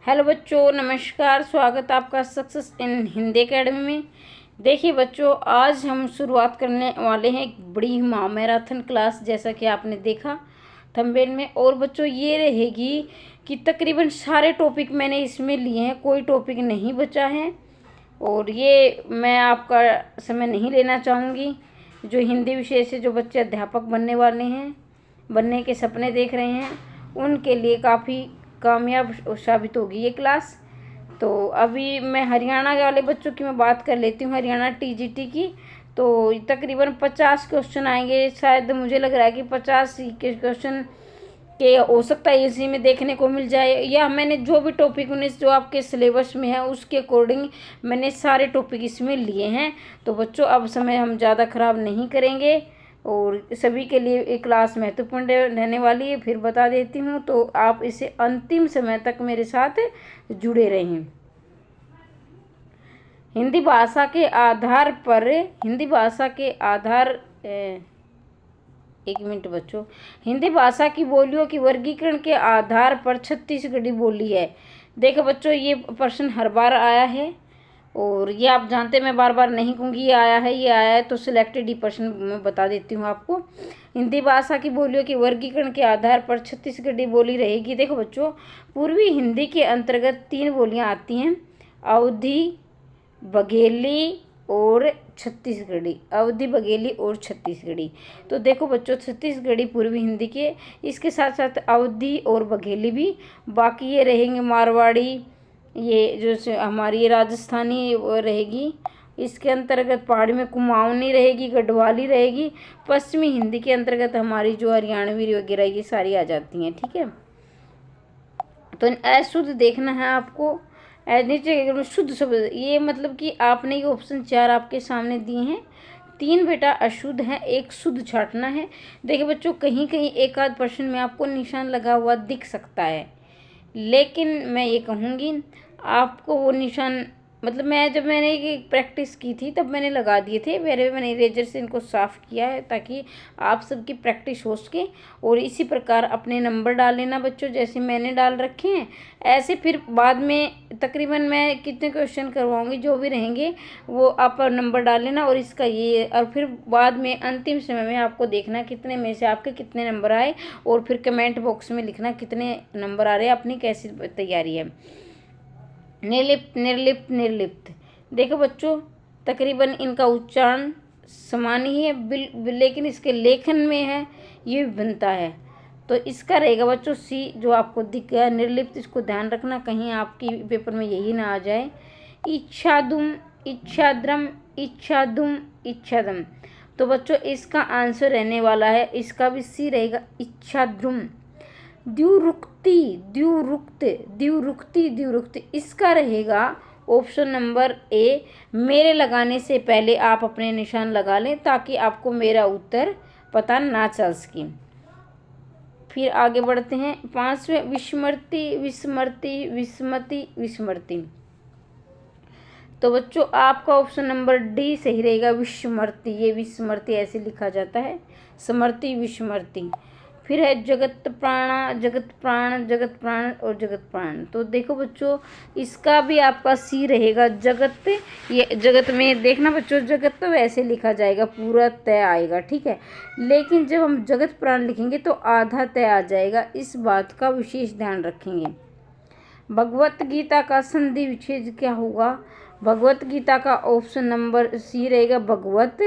Hello बच्चों, नमस्कार। स्वागत आपका सक्सेस इन हिंदी एकेडमी में। देखिए बच्चों, आज हम शुरुआत करने वाले हैं एक बड़ी महामैराथन क्लास, जैसा कि आपने देखा थंबनेल में। और बच्चों ये रहेगी कि तकरीबन सारे टॉपिक मैंने इसमें लिए हैं, कोई टॉपिक नहीं बचा है। और ये मैं आपका समय नहीं लेना चाहूँगी। जो हिंदी विषय से जो बच्चे अध्यापक बनने वाले हैं, बनने के सपने देख रहे हैं, उनके लिए काफ़ी कामयाब साबित होगी ये क्लास। तो अभी मैं हरियाणा वाले बच्चों की मैं बात कर लेती हूँ, हरियाणा टीजीटी की। तो तकरीबन 50 क्वेश्चन आएंगे, शायद मुझे लग रहा है कि 50 के क्वेश्चन के हो सकता है इसी में देखने को मिल जाए, या मैंने जो भी टॉपिक उन्हें जो आपके सिलेबस में है उसके अकॉर्डिंग मैंने सारे टॉपिक इसमें लिए हैं। तो बच्चों अब समय हम ज़्यादा ख़राब नहीं करेंगे और सभी के लिए एक क्लास महत्वपूर्ण रहने वाली है। फिर बता देती हूँ, तो आप इसे अंतिम समय तक मेरे साथ जुड़े रहें। हिंदी भाषा के आधार पर एक मिनट बच्चों, हिंदी भाषा की बोलियों की वर्गीकरण के आधार पर छत्तीसगढ़ी बोली है। देखो बच्चों, ये प्रश्न हर बार आया है और ये आप जानते, मैं बार बार नहीं कहूँगी ये आया है, तो सिलेक्टेड ही प्रश्न मैं बता देती हूँ आपको। हिंदी भाषा की बोलियों के वर्गीकरण के आधार पर छत्तीसगढ़ी बोली रहेगी। देखो बच्चों, पूर्वी हिंदी के अंतर्गत 3 बोलियाँ आती हैं, अवधी, बघेली और छत्तीसगढ़ी। अवधी, बघेली और छत्तीसगढ़ी। तो देखो बच्चों, छत्तीसगढ़ी पूर्वी हिंदी के, इसके साथ साथ अवधी और बघेली भी। बाकी ये रहेंगे मारवाड़ी, ये जो हमारी ये राजस्थानी रहेगी। इसके अंतर्गत पहाड़ी में कुमाऊनी रहेगी, गढ़वाली रहेगी। पश्चिमी हिंदी के अंतर्गत हमारी जो हरियाणवी वगैरह ये सारी आ जाती हैं, ठीक है। तो अशुद्ध देखना है आपको, नीचे शुद्ध शब्द, ये मतलब कि आपने ये ऑप्शन 4 आपके सामने दिए हैं। 3 बेटा अशुद्ध है, 1 शुद्ध छांटना है। देखिए बच्चों, कहीं कहीं एक आध प्रश्न में आपको निशान लगा हुआ दिख सकता है, लेकिन मैं ये कहूँगी आपको वो निशान, मतलब जब मैंने ये प्रैक्टिस की थी तब मैंने लगा दिए थे, मैंने इरेजर से इनको साफ़ किया है ताकि आप सबकी प्रैक्टिस हो सके। और इसी प्रकार अपने नंबर डाल लेना बच्चों, जैसे मैंने डाल रखे हैं ऐसे। फिर बाद में तकरीबन मैं कितने क्वेश्चन करवाऊंगी, जो भी रहेंगे वो आप नंबर डाल लेना और इसका ये, और फिर बाद में अंतिम समय में आपको देखना कितने में से आपके कितने नंबर आए, और फिर कमेंट बॉक्स में लिखना कितने नंबर आ रहे हैं, अपनी कैसी तैयारी है। निर्लिप्त, निर्लिप्त, निर्लिप्त। देखो बच्चों, तकरीबन इनका उच्चारण समान ही है, लेकिन इसके लेखन में है ये बनता है। तो इसका रहेगा बच्चों सी, जो आपको दिख गया निर्लिप्त। इसको ध्यान रखना, कहीं आपकी पेपर में यही ना आ जाए। इच्छादुम, इच्छाद्रम, इच्छादुम, इच्छादम। तो बच्चों इसका आंसर रहने वाला है, इसका भी सी रहेगा, इच्छाद्रुम। द्युरुक्ति, द्युरुक्त, द्युरुक्ति, द्युरुक्ति। इसका रहेगा ऑप्शन नंबर ए। मेरे लगाने से पहले आप अपने निशान लगा लें ताकि आपको मेरा उत्तर पता ना चल सके। फिर आगे बढ़ते हैं 5वें, विस्मृति, विस्मृति, विस्मृति, विस्मृति। तो बच्चों आपका ऑप्शन नंबर डी सही रहेगा, विस्मृति। ये विस्मृति ऐसे लिखा जाता है, स्मृति, विस्मृति। फिर है जगत प्राणा, जगत प्राण, जगत प्राण और जगत प्राण। तो देखो बच्चों, इसका भी आपका सी रहेगा, जगत। ये जगत में देखना बच्चों, जगत तो वैसे लिखा जाएगा, पूरा तय आएगा, ठीक है। लेकिन जब हम जगत प्राण लिखेंगे तो आधा तय आ जाएगा, इस बात का विशेष ध्यान रखेंगे। भगवत गीता का संधि विच्छेद क्या होगा? भगवत गीता का ऑप्शन नंबर सी रहेगा, भगवत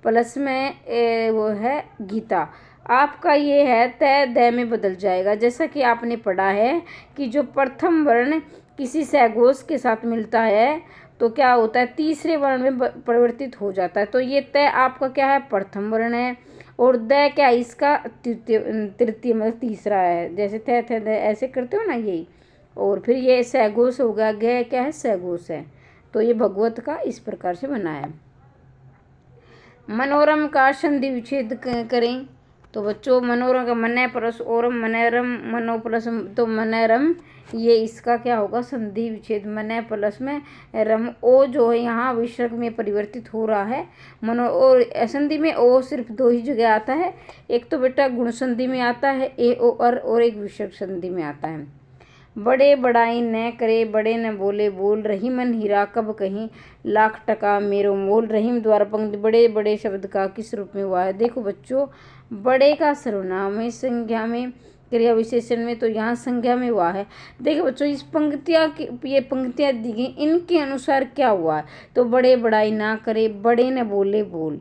प्लस में वो है गीता। आपका ये है तय द में बदल जाएगा, जैसा कि आपने पढ़ा है कि जो प्रथम वर्ण किसी सहघोष के साथ मिलता है तो क्या होता है, तीसरे वर्ण में परिवर्तित हो जाता है। तो ये तय आपका क्या है, प्रथम वर्ण है, और द क्या है इसका, तृतीय मतलब तीसरा है। जैसे थ थ द ऐसे करते हो ना, यही। और फिर ये सहघोष हो गया, ग क्या है, सहघोष है। तो ये भगवत का इस प्रकार से बना है। मनोरम का संधि विच्छेद करें। तो बच्चों मनोरम का मन प्लस ओरम, मनोरम, मनो प्लस, तो मनोरम, ये इसका क्या होगा, संधि विच्छेद। मन प्लस में रम, ओ जो है यहाँ विसर्ग में परिवर्तित हो रहा है। मनो, और संधि में ओ सिर्फ 2 ही जगह आता है, एक तो बेटा गुण संधि में आता है ए ओ अर, और एक विसर्ग संधि में आता है। बड़े बड़ाई न करे बड़े न बोले बोल, रही मन हीरा कब कहीं लाख टका मेरो मोल। रहीम द्वारा पंक्ति बड़े बड़े शब्द का किस रूप में हुआ है। देखो बच्चों, बड़े का सर्वनाम में, संज्ञा में, क्रिया विशेषण में, तो यहाँ संज्ञा में हुआ है। देखो बच्चों, इस पंक्तियाँ की ये पंक्तियाँ दी गई, इनके अनुसार क्या हुआ है। तो बड़े बड़ाई ना करे बड़े न बोले बोल,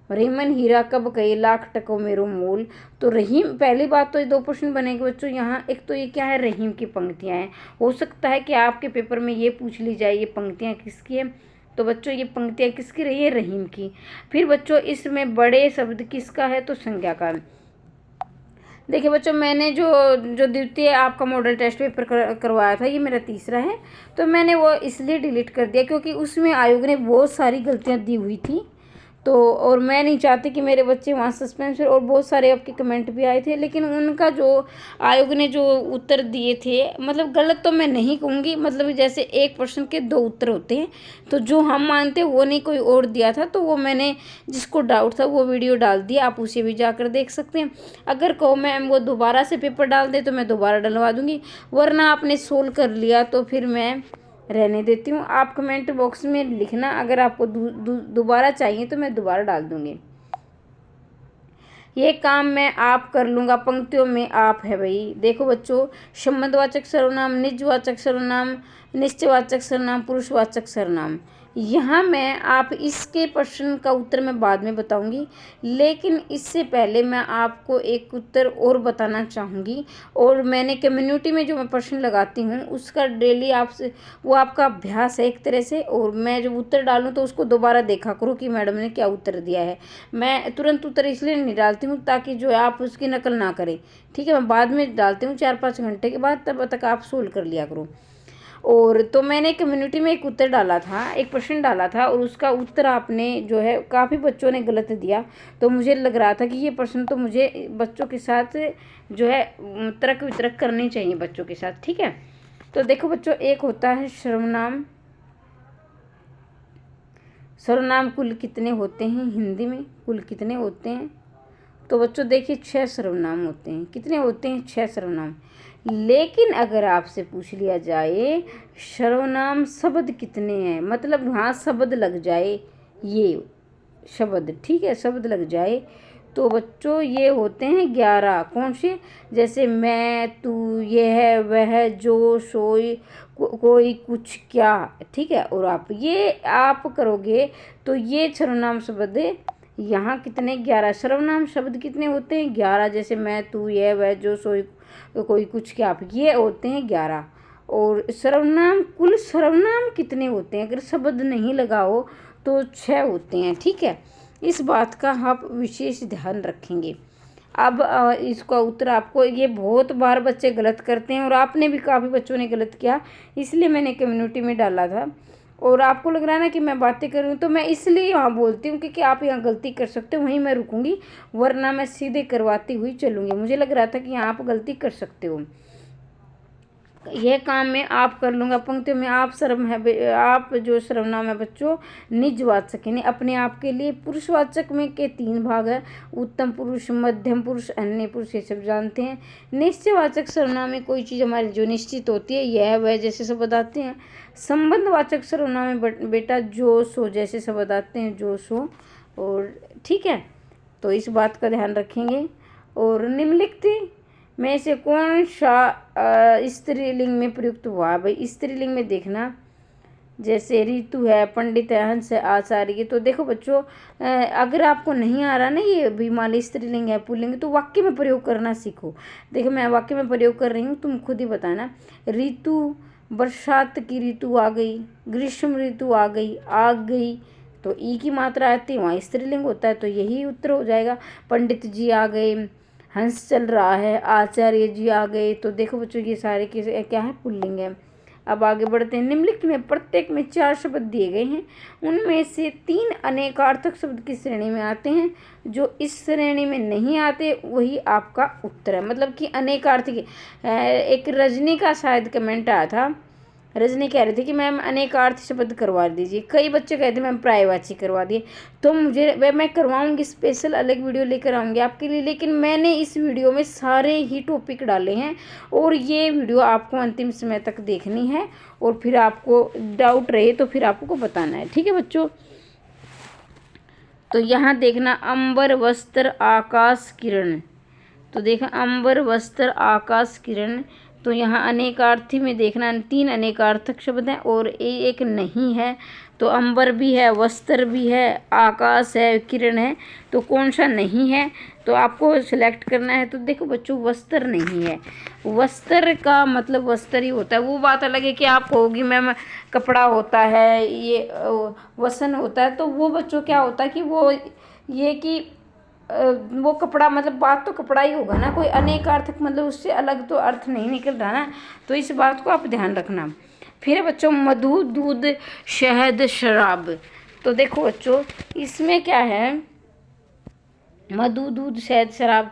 रहीमन हीरा कब कहे लाख टकों मेरो मोल। तो रहीम, पहली बात तो ये 2 प्रश्न बनेंगे बच्चों यहाँ। एक तो ये क्या है, रहीम की पंक्तियाँ हैं। हो सकता है कि आपके पेपर में ये पूछ ली जाए ये पंक्तियाँ किसकी है। तो बच्चों ये पंक्तियाँ किसकी रही है, रहीम की। फिर बच्चों इसमें बड़े शब्द किसका है, तो संज्ञा का। देखिए बच्चों, मैंने जो द्वितीय आपका मॉडल टेस्ट पेपर करवाया था, ये मेरा तीसरा है। तो मैंने वो इसलिए डिलीट कर दिया क्योंकि उसमें आयोग ने बहुत सारी गलतियाँ दी हुई थी। तो और मैं नहीं चाहती कि मेरे बच्चे वहाँ सस्पेंस, और बहुत सारे आपके कमेंट भी आए थे, लेकिन उनका जो आयोग ने जो उत्तर दिए थे, मतलब गलत तो मैं नहीं कहूँगी, मतलब जैसे एक प्रश्न के 2 उत्तर होते हैं, तो जो हम मानते हैं वो नहीं कोई और दिया था। तो वो मैंने, जिसको डाउट था वो वीडियो डाल दिया, आप उसे भी जाकर देख सकते हैं। अगर कहो मैम वो दोबारा से पेपर डाल दे तो मैं दोबारा डलवा दूँगी, वरना आपने सोल्व कर लिया तो फिर मैं रहने देती हूँ। आप कमेंट बॉक्स में लिखना, अगर आपको दोबारा चाहिए तो मैं दोबारा डाल दूँगी। ये काम मैं आप कर लूँगा, पंक्तियों में आप है भाई। देखो बच्चों, संबंधवाचक सर्वनाम, निजवाचक सर्वनाम, निश्चयवाचक सर्वनाम, पुरुषवाचक सर्वनाम, यहाँ मैं आप इसके प्रश्न का उत्तर मैं बाद में बताऊंगी, लेकिन इससे पहले मैं आपको एक उत्तर और बताना चाहूँगी। और मैंने कम्युनिटी में जो मैं प्रश्न लगाती हूँ उसका डेली आपसे, वो आपका अभ्यास है एक तरह से। और मैं जब उत्तर डालूँ तो उसको दोबारा देखा करो कि मैडम ने क्या उत्तर दिया है। मैं तुरंत उत्तर इसलिए नहीं डालती हूँ ताकि जो है आप उसकी नकल ना करें, ठीक है। मैं बाद में डालती हूँ 4-5 घंटे के बाद, तब तक आप सोल्व कर लिया करो। और तो मैंने कम्युनिटी में एक उत्तर डाला था, एक प्रश्न डाला था, और उसका उत्तर आपने जो है काफ़ी बच्चों ने गलत दिया। तो मुझे लग रहा था कि ये प्रश्न तो मुझे बच्चों के साथ जो है तर्क वितर्क करनी चाहिए बच्चों के साथ, ठीक है। तो देखो बच्चों, एक होता है सर्वनाम। सर्वनाम कुल कितने होते हैं, हिंदी में कुल कितने होते हैं। तो बच्चों देखिए 6 सर्वनाम होते हैं। कितने होते हैं, 6 सर्वनाम। लेकिन अगर आपसे पूछ लिया जाए सर्वनाम शब्द कितने हैं, मतलब हाँ शब्द लग जाए, ये शब्द, ठीक है, शब्द लग जाए, तो बच्चों ये होते हैं 11। कौन से, जैसे मैं, तू, यह, वह, जो, सोई, कोई, कुछ, क्या, ठीक है। और आप ये आप करोगे तो ये सर्वनाम शब्द यहाँ कितने, 11 सर्वनाम शब्द कितने होते हैं, 11। जैसे मैं, तू, यह, वह, जो, सोई, कोई, कुछ, क्या, ये होते हैं 11। और सर्वनाम, कुल सर्वनाम कितने होते हैं, अगर शब्द नहीं लगाओ तो 6 होते हैं, ठीक है। इस बात का आप विशेष ध्यान रखेंगे। अब इसका उत्तर आपको, ये बहुत बार बच्चे गलत करते हैं और आपने भी, काफ़ी बच्चों ने गलत किया, इसलिए मैंने कम्युनिटी में डाला था। और आपको लग रहा है ना कि मैं बातें कर रही हूँ, तो मैं इसलिए यहाँ बोलती हूँ क्योंकि आप यहाँ गलती कर सकते हो, वहीं मैं रुकूंगी, वरना मैं सीधे करवाती हुई चलूँगी। मुझे लग रहा था कि यहाँ आप गलती कर सकते हो। यह काम मैं आप कर लूँगा, पंक्तियों में आप सर्व है, आप जो सर्वनाम है बच्चों निजवाचक यानी अपने आप के लिए। पुरुषवाचक में के 3 भाग है, उत्तम पुरुष, मध्यम पुरुष, अन्य पुरुष, ये सब जानते हैं। निश्चयवाचक सर्वनाम में कोई चीज़ हमारी जो निश्चित होती है, यह वह जैसे शब्द आते हैं। संबंधवाचक सर्वनाम में बेटा जो सो जैसे शब्द आते हैं, जो सो, और ठीक है। तो इस बात का ध्यान रखेंगे। और निम्नलिखित में से कौन सा स्त्रीलिंग में प्रयुक्त हुआ, भाई स्त्रीलिंग में देखना, जैसे ऋतु है, पंडित है, हंस है, आचार्य है। तो देखो बच्चों, अगर आपको नहीं आ रहा ना ये भी, मान ली स्त्रीलिंग है, पुल्लिंग, तो वाक्य में प्रयोग करना सीखो। देखो मैं वाक्य में प्रयोग कर रही हूँ, तुम खुद ही बताना। ऋतु, बरसात की ऋतु आ गई, ग्रीष्म ऋतु आ गई, आग गई, तो ई की मात्रा आती है, वहाँ स्त्रीलिंग होता है, तो यही उत्तर हो जाएगा। पंडित जी आ गए, हंस चल रहा है, आचार्य जी आ गए। तो देखो बच्चों ये सारे क्या है, पुल्लिंग है। अब आगे बढ़ते हैं। निम्नलिखित में प्रत्येक में 4 शब्द दिए गए हैं, उनमें से 3 अनेकार्थक शब्द की श्रेणी में आते हैं, जो इस श्रेणी में नहीं आते वही आपका उत्तर है। मतलब कि अनेकार्थक, एक रजनी का शायद कमेंट आया था रजनी कह रही थी कि मैम अनेकार्थी शब्द करवा दीजिए। कई बच्चे कहते हैं मैम पर्यायवाची करवा दिए, तो मुझे मैं करवाऊंगी, स्पेशल अलग वीडियो लेकर आऊँगी आपके लिए। लेकिन मैंने इस वीडियो में सारे ही टॉपिक डाले हैं और ये वीडियो आपको अंतिम समय तक देखनी है, और फिर आपको डाउट रहे तो फिर आपको बताना है, ठीक है बच्चों। तो यहाँ देखना अंबर वस्त्र आकाश किरण, तो देखा अंबर वस्त्र आकाश किरण, तो यहाँ अनेकार्थी में देखना 3 अनेकार्थक शब्द हैं और एक नहीं है। तो अंबर भी है, वस्त्र भी है, आकाश है, किरण है, तो कौन सा नहीं है तो आपको सिलेक्ट करना है। तो देखो बच्चों वस्त्र नहीं है, वस्त्र का मतलब वस्त्र ही होता है। वो बात अलग है कि आप कहोगी मैम कपड़ा होता है, ये वसन होता है, तो वो बच्चों क्या होता है कि वो ये कि वो कपड़ा मतलब बात तो कपड़ा ही होगा ना, कोई अनेकार्थक मतलब उससे अलग तो अर्थ नहीं निकल रहा ना, तो इस बात को आप ध्यान रखना। फिर बच्चों मधु दूध शहद शराब, तो देखो बच्चों इसमें क्या है, मधु दूध शहद शराब।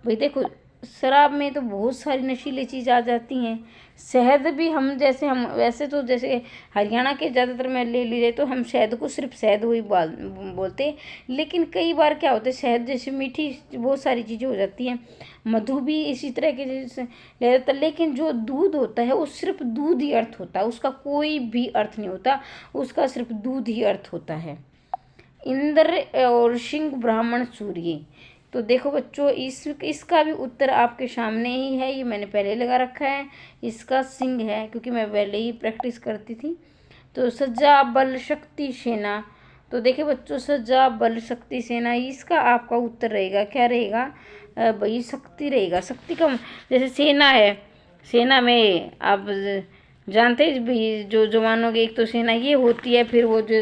भाई देखो शराब में तो बहुत सारी नशीली चीज़ आ जाती हैं, शहद भी हम वैसे तो जैसे हरियाणा के ज़्यादातर में ले लीजिए तो हम शहद को सिर्फ शहद वही बोलते, लेकिन कई बार क्या होता है शहद जैसे मीठी बहुत सारी चीज़ें हो जाती हैं, मधु भी इसी तरह के जैसे ले जाता है। लेकिन जो दूध होता है वो सिर्फ दूध ही अर्थ होता है, उसका कोई भी अर्थ नहीं होता, उसका सिर्फ दूध ही अर्थ होता है। इंद्र और सिंह ब्राह्मण सूर्य, तो देखो बच्चों इसका भी उत्तर आपके सामने ही है, ये मैंने पहले लगा रखा है, इसका सिंह है क्योंकि मैं पहले ही प्रैक्टिस करती थी। तो सज्जा बल शक्ति सेना, तो देखिए बच्चों सज्जा बल शक्ति सेना, इसका आपका उत्तर रहेगा क्या रहेगा भाई शक्ति रहेगा। शक्ति का जैसे सेना है, सेना में आप जानते हैं भी जो जवानों की एक तो सेना ये होती है, फिर वो जो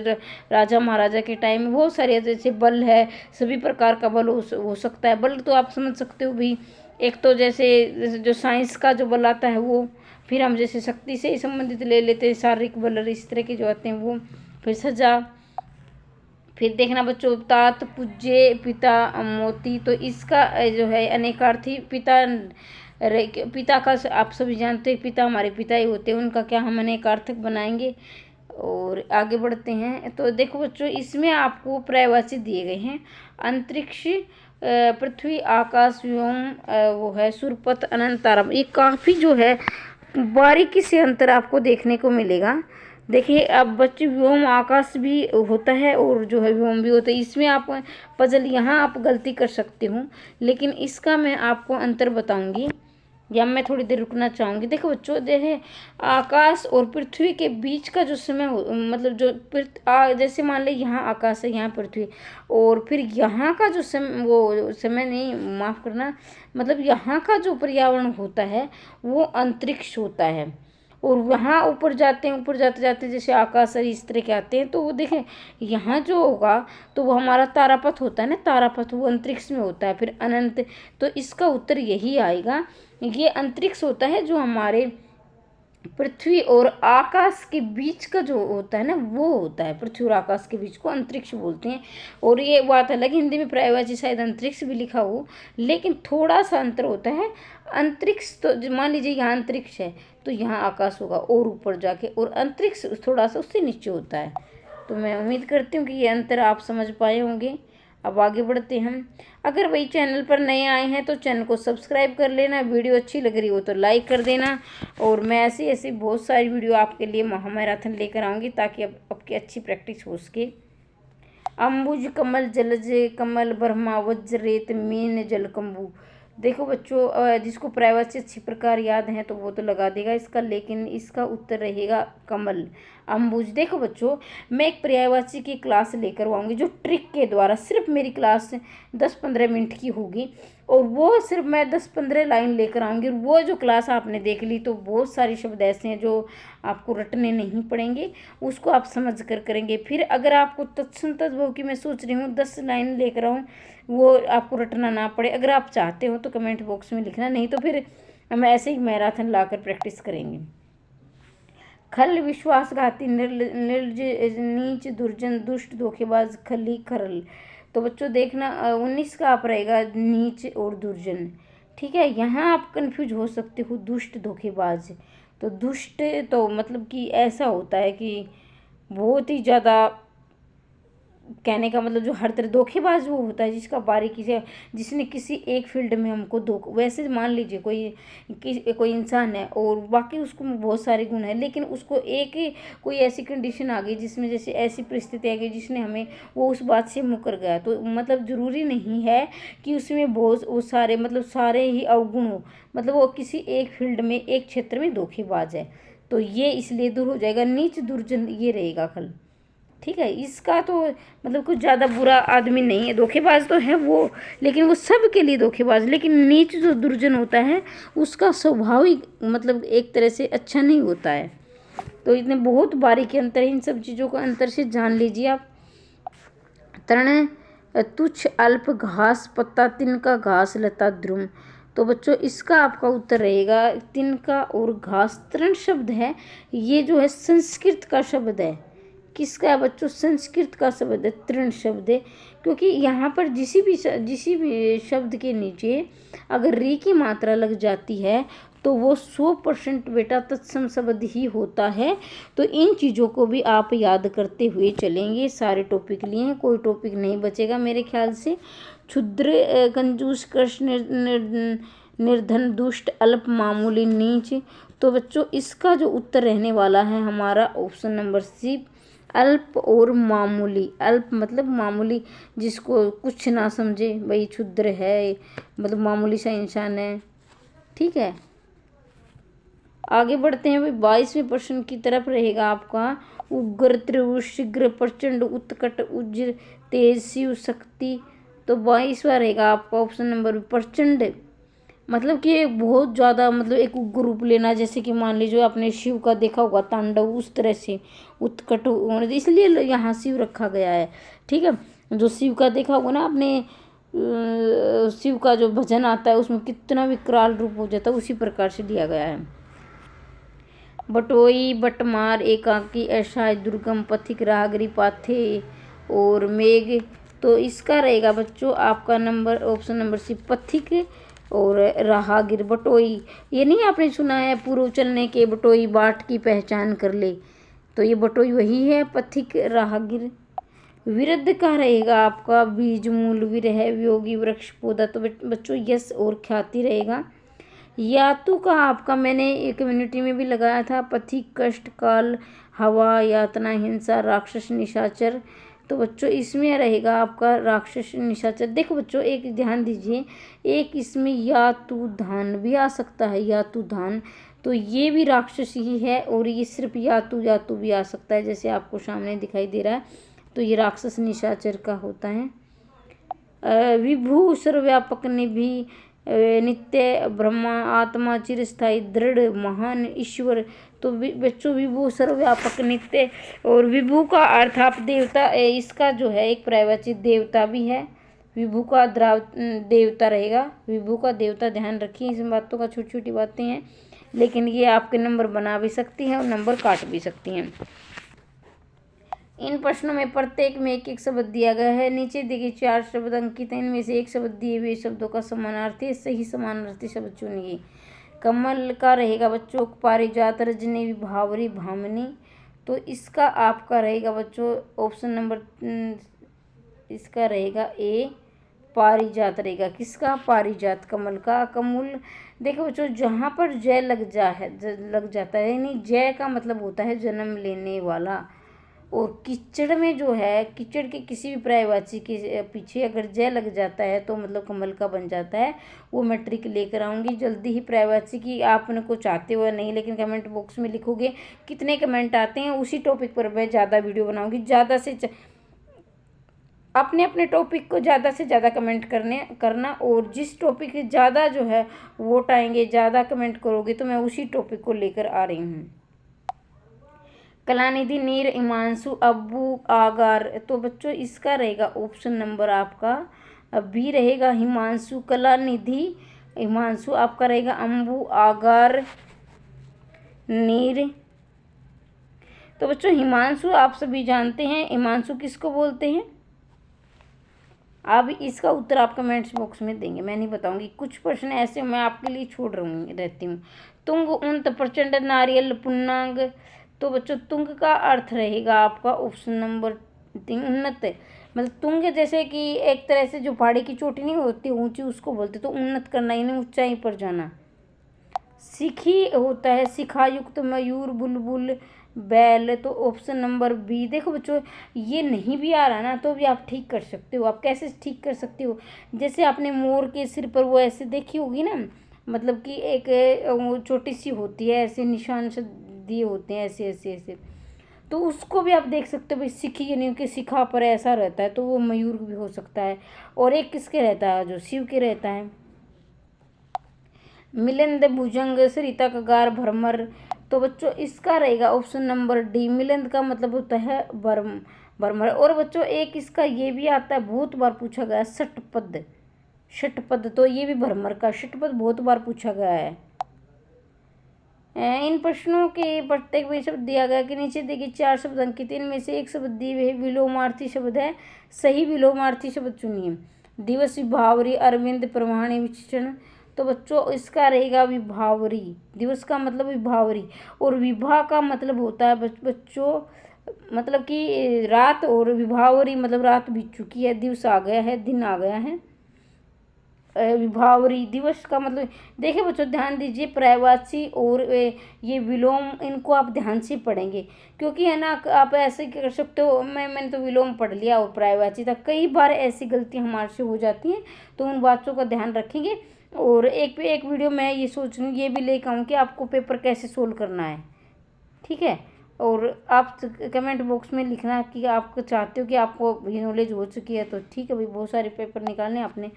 राजा महाराजा के टाइम में बहुत सारे जैसे बल है, सभी प्रकार का बल हो सकता है। बल तो आप समझ सकते हो भी, एक तो जैसे जो साइंस का जो बल आता है वो, फिर हम जैसे शक्ति से ही संबंधित ले लेते हैं शारीरिक बल और इस तरह के जो आते हैं वो। फिर सजा, फिर देखना बच्चों तात पूज्य पिता मोती, तो इसका जो है अनेकार्थी पिता पिता का आप सभी जानते हैं पिता हमारे पिता ही होते हैं, उनका क्या हम अनेकार्थक बनाएंगे। और आगे बढ़ते हैं तो देखो बच्चों इसमें आपको पर्यायवाची दिए गए हैं, अंतरिक्ष पृथ्वी आकाश व्योम वो है सुरपथ अनंत तारा। ये काफ़ी जो है बारीकी से अंतर आपको देखने को मिलेगा। देखिए अब बच्चे व्योम आकाश भी होता है और जो है व्योम भी होता है, इसमें आप पजल यहाँ आप गलती कर सकते हो, लेकिन इसका मैं आपको अंतर बताऊंगी या मैं थोड़ी देर रुकना चाहूँगी। देखो बच्चों देखे आकाश और पृथ्वी के बीच का जो समय मतलब जो जैसे मान ले यहाँ आकाश है यहाँ पृथ्वी, और फिर यहाँ का जो समय वो समय नहीं माफ़ करना मतलब यहाँ का जो पर्यावरण होता है वो अंतरिक्ष होता है, और वहाँ ऊपर जाते हैं, ऊपर जाते जाते जैसे आकाश और इस तरह के आते हैं, तो वो देखें यहाँ जो होगा तो वो हमारा तारापथ होता है ना, तारापथ वो अंतरिक्ष में होता है, फिर अनंत, तो इसका उत्तर यही आएगा। ये अंतरिक्ष होता है जो हमारे पृथ्वी और आकाश के बीच का जो होता है ना वो होता है, पृथ्वी और आकाश के बीच को अंतरिक्ष बोलते हैं। और ये बात अलग, हिंदी में पर्यायवाची शायद अंतरिक्ष भी लिखा हो, लेकिन थोड़ा सा अंतर होता है। अंतरिक्ष तो मान लीजिए यहाँ अंतरिक्ष है तो यहाँ आकाश होगा और ऊपर जाके, और अंतरिक्ष थोड़ा सा उससे नीचे होता है। तो मैं उम्मीद करती हूँ कि ये अंतर आप समझ पाए होंगे। अब आगे बढ़ते हैं। अगर वही चैनल पर नए आए हैं तो चैनल को सब्सक्राइब कर लेना, वीडियो अच्छी लग रही हो तो लाइक कर देना, और मैं ऐसी ऐसी बहुत सारी वीडियो आपके लिए महामैराथन लेकर आऊँगी ताकि आपकी अच्छी प्रैक्टिस हो सके। अम्बुज कमल जलज कमल ब्रह्मा वज्र रेत मीन जलकम्बू, देखो बच्चों जिसको पर्यायवाची अच्छी प्रकार याद है तो वो तो लगा देगा इसका, लेकिन इसका उत्तर रहेगा कमल अम्बुज। देखो बच्चों मैं एक पर्यायवाची की क्लास लेकर आऊँगी जो ट्रिक के द्वारा, सिर्फ मेरी क्लास 10-15 मिनट की होगी और वो सिर्फ मैं 10-15 लाइन लेकर आऊँगी, और वो जो क्लास आपने देख ली तो बहुत सारे शब्द ऐसे हैं जो आपको रटने नहीं पड़ेंगे, उसको आप समझ कर करेंगे। फिर अगर आपको तत्सम तद्भव की मैं सोच रही हूँ 10 लाइन लेकर आऊँ, वो आपको रटना ना पड़े, अगर आप चाहते हो तो कमेंट बॉक्स में लिखना, नहीं तो फिर हम ऐसे ही मैराथन लाकर प्रैक्टिस करेंगे। खल विश्वासघाती निर्ज नीच दुर्जन दुष्ट धोखेबाज खली खरल, तो बच्चों देखना 19 का आप रहेगा नीच और दुर्जन, ठीक है। यहाँ आप कंफ्यूज हो सकते हो दुष्ट धोखेबाज, तो दुष्ट तो मतलब कि ऐसा होता है कि बहुत ही ज़्यादा, कहने का मतलब जो हर तरह धोखेबाज वो होता है, जिसका बारीकी से, जिसने किसी एक फील्ड में हमको वैसे मान लीजिए कोई इंसान है और बाकी उसको बहुत सारे गुण है, लेकिन उसको कोई ऐसी कंडीशन आ गई जिसमें जैसे ऐसी परिस्थिति आ गई जिसने हमें वो उस बात से मुकर गया। तो मतलब ज़रूरी नहीं है कि उसमें बहुत वो सारे मतलब सारे ही अवगुण हो, मतलब वो किसी एक फील्ड में एक क्षेत्र में धोखेबाज है, तो ये इसलिए दूर हो जाएगा। नीच दुर्जन ये रहेगा कल, ठीक है। इसका तो मतलब कुछ ज़्यादा बुरा आदमी नहीं है, धोखेबाज तो है वो, लेकिन वो सब के लिए धोखेबाज। लेकिन नीच जो दुर्जन होता है उसका स्वभाव ही मतलब एक तरह से अच्छा नहीं होता है। तो इतने बहुत बारीकी अंतर है, इन सब चीज़ों को अंतर से जान लीजिए आप। तृण तुच्छ अल्प घास पत्ता, तिनका घास लता द्रुम। तो बच्चों इसका आपका उत्तर रहेगा तिनका और घास। तृण शब्द है ये जो है संस्कृत का शब्द है। किसका है बच्चों? संस्कृत का शब्द है, तृण शब्द है। क्योंकि यहाँ पर जिसी भी शब्द के नीचे अगर री की मात्रा लग जाती है तो वो 100% बेटा तत्सम शब्द ही होता है। तो इन चीज़ों को भी आप याद करते हुए चलेंगे। सारे टॉपिक लिए हैं, कोई टॉपिक नहीं बचेगा मेरे ख्याल से। क्षुद्र कंजूस कृष्ण निर्धन दुष्ट अल्प मामूली नीच। तो बच्चों इसका जो उत्तर रहने वाला है हमारा ऑप्शन नंबर सी, अल्प और मामूली। अल्प मतलब मामूली, जिसको कुछ ना समझे भाई क्षुद्र है, मतलब मामूली सा इंसान है, ठीक है। आगे बढ़ते हैं भाई 22वें प्रश्न की तरफ रहेगा आपका। उग्र तीव्र शीघ्र प्रचंड उत्कट उज्र तेज शिव शक्ति। तो 22वां रहेगा आपका ऑप्शन नंबर प्रचंड, मतलब कि बहुत ज़्यादा, मतलब एक उग्र रूप लेना। जैसे कि मान लीजिए आपने शिव का देखा होगा तांडव, उस तरह से उत्कट, इसलिए यहाँ शिव रखा गया है, ठीक है। जो शिव का देखा होगा ना आपने, शिव का जो भजन आता है उसमें कितना विकराल रूप हो जाता है, उसी प्रकार से दिया गया है। बटोई बटमार एकाकी असहाय दुर्गम पथिक राहगरी पाथे और मेघ। तो इसका रहेगा बच्चों आपका नंबर ऑप्शन नंबर सी, पथिक और राहगीर। बटोई ये नहीं आपने सुना है, पूर्व चलने के बटोई बाट की पहचान कर ले, तो ये बटोई वही है, पथिक राहगीर। विरुद्ध का रहेगा आपका बीज मूल विरह वियोगी वृक्ष पौधा। तो बच्चों यश और ख्याति रहेगा। यातु का आपका मैंने एक कम्युनिटी में भी लगाया था, पथिक कष्ट काल हवा यातना हिंसा राक्षस निशाचर। तो बच्चों इसमें रहेगा आपका राक्षस निशाचर। देखो बच्चों एक ध्यान दीजिए, एक इसमें यातु धान भी आ सकता है, यातु धान, तो ये भी राक्षस ही है। और ये सिर्फ यातु यातु भी आ सकता है, जैसे आपको सामने दिखाई दे रहा है, तो ये राक्षस निशाचर का होता है। विभु सर्वव्यापक निधि नित्य ब्रह्मा आत्मा चिरस्थायी दृढ़ महान ईश्वर। तो बच्चों विभु सर्वव्यापक नित्य, और विभु का अर्थ आप देवता, इसका जो है एक पर्यायवाची देवता भी है। विभु का देवता रहेगा, विभु का देवता, ध्यान रखिए इन बातों का, छोटी छोटी बातें हैं लेकिन ये आपके नंबर बना भी सकती हैं और नंबर काट भी सकती हैं। इन प्रश्नों में प्रत्येक में एक एक शब्द दिया गया है। नीचे देखिए 4 शब्द अंकित हैं, इनमें से एक शब्द दिए हुए शब्दों का समानार्थी सही समानार्थी शब्द चुनिए। कमल का रहेगा बच्चों पारिजात रजनी विभावरी भामिनी। तो इसका आपका रहेगा बच्चों ऑप्शन नंबर, इसका रहेगा ए, पारिजात रहेगा। किसका? पारिजात, कमल का। कमूल देखो बच्चों जहाँ पर जय लग जाता है, यानी जय का मतलब होता है जन्म लेने वाला। और कीचड़ में जो है, कीचड़ के किसी भी पर्यायवाची के पीछे अगर जय लग जाता है तो मतलब कमल का बन जाता है। वो मैं ट्रिक लेकर आऊँगी जल्दी ही पर्यायवाची की, आपने को चाहते हुए नहीं, लेकिन कमेंट बॉक्स में लिखोगे कितने कमेंट आते हैं, उसी टॉपिक पर मैं ज़्यादा वीडियो बनाऊँगी। ज़्यादा से अपने अपने टॉपिक को ज़्यादा से ज़्यादा कमेंट करना, और जिस टॉपिक के ज़्यादा जो है वोट आएंगे, ज़्यादा कमेंट करोगे, तो मैं उसी टॉपिक को लेकर आ रही हूँ। कलानिधि नीर हिमांशु अब्बू आगार। तो बच्चों इसका रहेगा ऑप्शन नंबर आपका बी रहेगा, हिमांशु। कलानिधि हिमांशु आपका रहेगा अम्बू आगार नीर। तो बच्चों हिमांशु आप सभी जानते हैं, हिमांशु किसको बोलते हैं? अब इसका उत्तर आप कमेंट्स बॉक्स में देंगे, मैं नहीं बताऊंगी। कुछ प्रश्न ऐसे मैं आपके लिए छोड़ रहती हूँ। तुंग उन्नत प्रचंड नारियल पुन्नांग। तो बच्चों तुंग का अर्थ रहेगा आपका ऑप्शन नंबर 3 उन्नत। मतलब तुंग जैसे कि एक तरह से जो पहाड़ी की चोटी नहीं होती ऊंची, उसको बोलते, तो उन्नत करना यानी ऊंचाई पर जाना। सिखी होता है शिखायुक्त मयूर बुलबुल बैल। तो ऑप्शन नंबर बी। देखो बच्चों ये नहीं भी आ रहा ना तो भी आप ठीक कर सकते हो। आप कैसे ठीक कर सकते हो, जैसे आपने मोर के सिर पर वो ऐसे देखी होगी ना, मतलब कि एक वो छोटी सी होती है, ऐसे निशान से दिए होते हैं ऐसे ऐसे ऐसे, तो उसको भी आप देख सकते हो भाई। सिखी यानी कि शिखा पर ऐसा रहता है तो वो मयूर भी हो सकता है। और एक किसके रहता है, जो शिव के रहता है। मिलिंद भुजंग सरिता कगार भरमर। तो बच्चों इसका रहेगा ऑप्शन नंबर डी। मिलिंद का मतलब होता है भरमर। और बच्चों एक इसका ये भी आता है, बहुत बार पूछा गया, षटपद। षटपद तो ये भी भरमर का, षटपद बहुत बार पूछा गया है। इन प्रश्नों के प्रत्येक में शब्द दिया गया कि नीचे देखिए 4 शब्द अंकित, इनमें से एक शब्द दिए हुए विलोमार्थी शब्द है, सही विलोमार्थी शब्द चुनिए। दिवस विभावरी अरविंद प्रमाणी विचरण। तो बच्चों इसका रहेगा विभावरी। दिवस का मतलब विभावरी, और विभा का मतलब होता है बच्चों मतलब कि रात, और विभावरी मतलब रात बीत चुकी है, दिवस आ गया है, दिन आ गया है। विभावरी दिवस का मतलब, देखिए बच्चों ध्यान दीजिए, पर्यायवाची और ये विलोम, इनको आप ध्यान से पढ़ेंगे, क्योंकि है ना आप ऐसे कर सकते हो, मैंने तो विलोम पढ़ लिया और पर्यायवाची था। कई बार ऐसी गलती हमारे से हो जाती हैं, तो उन बातों का ध्यान रखेंगे। और एक वीडियो मैं ये सोच रही हूँ ये भी लेकर आऊँ कि आपको पेपर कैसे सोल्व करना है, ठीक है। और आप कमेंट बॉक्स में लिखना कि आप चाहते हो कि आपको भी नॉलेज हो चुकी है, तो ठीक है भाई, बहुत सारे पेपर निकालने आपने।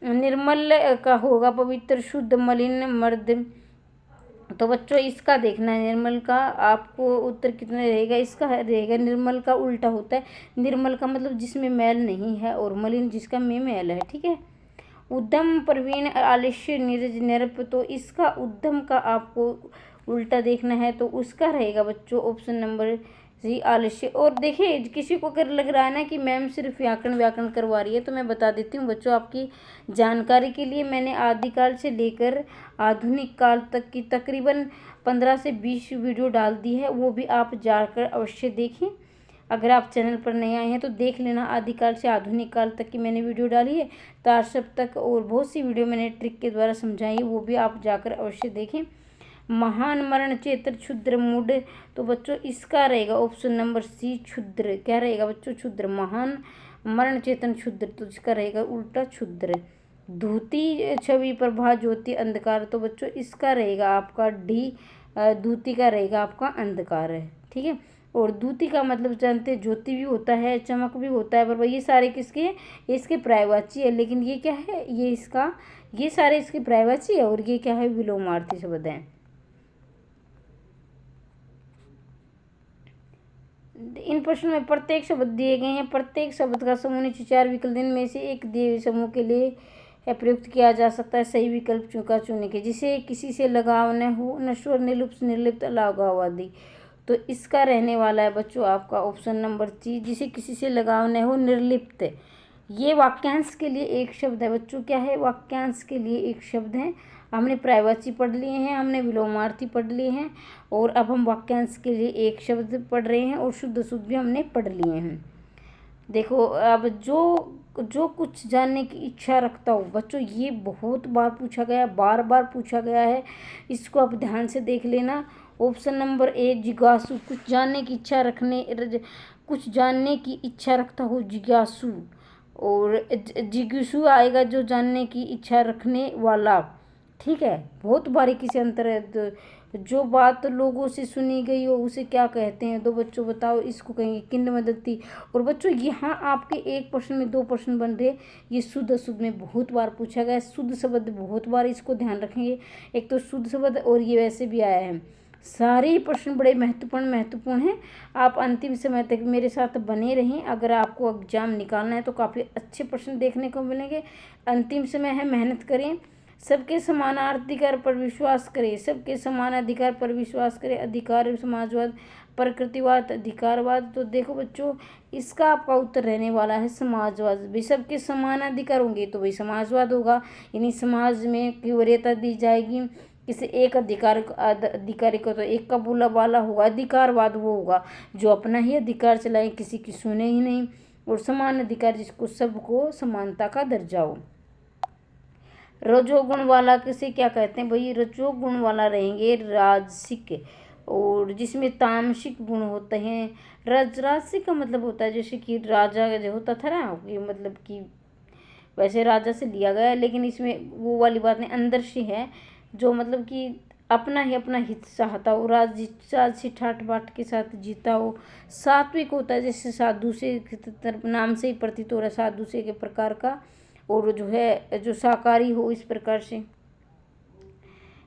निर्मल का होगा पवित्र शुद्ध मलिन मर्द। तो बच्चों इसका देखना है, निर्मल का आपको उत्तर कितना रहेगा। इसका रहेगा निर्मल का उल्टा होता है। निर्मल का मतलब जिसमें मैल नहीं है, और मलिन जिसका में मैल है, ठीक है। उद्यम प्रवीण आलस्य नीरज निरप। तो इसका उद्यम का आपको उल्टा देखना है, तो उसका रहेगा बच्चों ऑप्शन नंबर सी आलस्य। और देखिए किसी को अगर लग रहा है ना कि मैम सिर्फ व्याकरण करवा रही है, तो मैं बता देती हूँ बच्चों आपकी जानकारी के लिए, मैंने आदिकाल से लेकर आधुनिक काल तक की तकरीबन 15 से 20 वीडियो डाल दी है, वो भी आप जाकर अवश्य देखें। अगर आप चैनल पर नए आए हैं तो देख लेना, आदिकाल से आधुनिक काल तक की मैंने वीडियो डाली है, तारशब तक, और बहुत सी वीडियो मैंने ट्रिक के द्वारा समझाई है, वो भी आप जाकर अवश्य देखें। महान मरण चेतर क्षुद्र मूड। तो बच्चों इसका रहेगा ऑप्शन नंबर सी क्षुद्र। क्या रहेगा बच्चों, क्षुद्र। महान मरण चेतन क्षुद्र, तो इसका रहेगा उल्टा क्षुद्र। धूति छवि प्रभा ज्योति अंधकार। तो बच्चों इसका रहेगा आपका डी। धूति का रहेगा आपका अंधकार है, ठीक है। और दूती का मतलब जानते हैं, ज्योति भी होता है, चमक भी होता है, पर ये सारे किसके हैं, इसके पर्यायवाची है। लेकिन ये क्या है, ये इसका, ये सारे इसके पर्यायवाची है, और ये क्या है, विलोमार्थी शब्द है। इन प्रश्नों में प्रत्येक शब्द दिए गए हैं, प्रत्येक शब्द का समूह नीचे 4 विकल्प में से एक दिए हुए समूह के लिए प्रयुक्त किया जा सकता है। सही विकल्प चुका चुनने के, जिसे किसी से लगाव न हो, नश्वर निर्लुप्त निर्लिप्त अलगाव आदि। तो इसका रहने वाला है बच्चों आपका ऑप्शन नंबर सी, जिसे किसी से लगाव न हो, निर्लिप्त। ये वाक्यांश के लिए एक शब्द है बच्चों, क्या है, वाक्यांश के लिए एक शब्द है। हमने पर्यायवाची पढ़ लिए हैं, हमने विलोमार्थी पढ़ लिए हैं, और अब हम वाक्यांश के लिए एक शब्द पढ़ रहे हैं, और शुद्ध शुद्ध भी हमने पढ़ लिए हैं। देखो अब जो कुछ जानने की इच्छा रखता हो बच्चों, ये बहुत बार पूछा गया है, बार बार पूछा गया है, इसको आप ध्यान से देख लेना। ऑप्शन नंबर ए जिज्ञासु, कुछ जानने की इच्छा कुछ जानने की इच्छा रखता हो, जिज्ञासु। और जिज्ञासु आएगा जो जानने की इच्छा रखने वाला, ठीक है। बहुत बारीकी से अंतर है। जो बात लोगों से सुनी गई हो उसे क्या कहते हैं, दो बच्चों बताओ, इसको कहेंगे किंवदंती। और बच्चों यहाँ आपके एक प्रश्न में 2 प्रश्न बन रहे, ये शुद्ध अशुद्ध में बहुत बार पूछा गया है। शुद्ध शब्द बहुत बार, इसको ध्यान रखेंगे। एक तो शुद्ध शब्द, और ये वैसे भी आया है। सारे ही प्रश्न बड़े महत्वपूर्ण हैं। आप अंतिम समय तक मेरे साथ बने रहें। अगर आपको एग्जाम निकालना है तो काफ़ी अच्छे प्रश्न देखने को मिलेंगे। अंतिम समय है, मेहनत करें। सबके समान अधिकार पर विश्वास करे, सबके समान अधिकार पर विश्वास करे, अधिकार समाजवाद, प्रकृतिवाद, अधिकारवाद। तो देखो बच्चों, इसका आपका उत्तर रहने वाला है समाजवाद। भी सबके समान अधिकार होंगे तो वही समाजवाद होगा, यानी समाज में की वरीयता दी जाएगी। किसी एक अधिकारी को तो एक का बोला वाला होगा। अधिकारवाद वो होगा जो अपना ही अधिकार चलाए, किसी की सुने ही नहीं। और समान अधिकार जिसको सबको समानता का दर्जा हो। रजोगुण वाला किसे क्या कहते हैं भाई? रजोगुण वाला रहेंगे राजसिक, और जिसमें तामसिक गुण होते हैं। राजसिक का मतलब होता है जैसे कि राजा जो होता था ना, कि मतलब कि वैसे राजा से लिया गया है, लेकिन इसमें वो वाली बात नहीं, अंदर से है जो मतलब कि अपना ही अपना हित चाहता हो, राजसी ठाट बाट के साथ जीता हो। सात्विक होता है जैसे साधु से तरफ नाम से ही प्रतीत हो रहा है, साधु से के प्रकार का, और जो है जो शाकाहारी हो इस प्रकार से।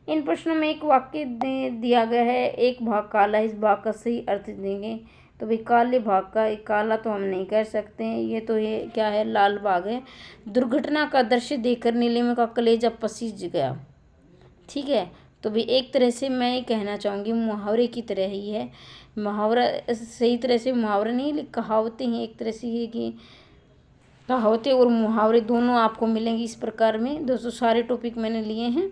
इन प्रश्नों में एक वाक्य दिया गया है, एक भाग काला है, इस भाग का सही अर्थ देंगे। तो भाई काले भाग का, एक काला तो हम नहीं कह सकते हैं, ये तो ये क्या है, लाल भाग है। दुर्घटना का दृश्य देखकर नीलिमा का कलेजा पसीज गया। ठीक है, तो भी एक तरह से मैं ये कहना चाहूँगी मुहावरे की तरह ही है। मुहावरा सही तरह से मुहावरा नहीं, लेकिन कहावतें हैं एक तरह से, ये कि कहावतें और मुहावरे दोनों आपको मिलेंगे इस प्रकार में। दोस्तों सारे टॉपिक मैंने लिए हैं।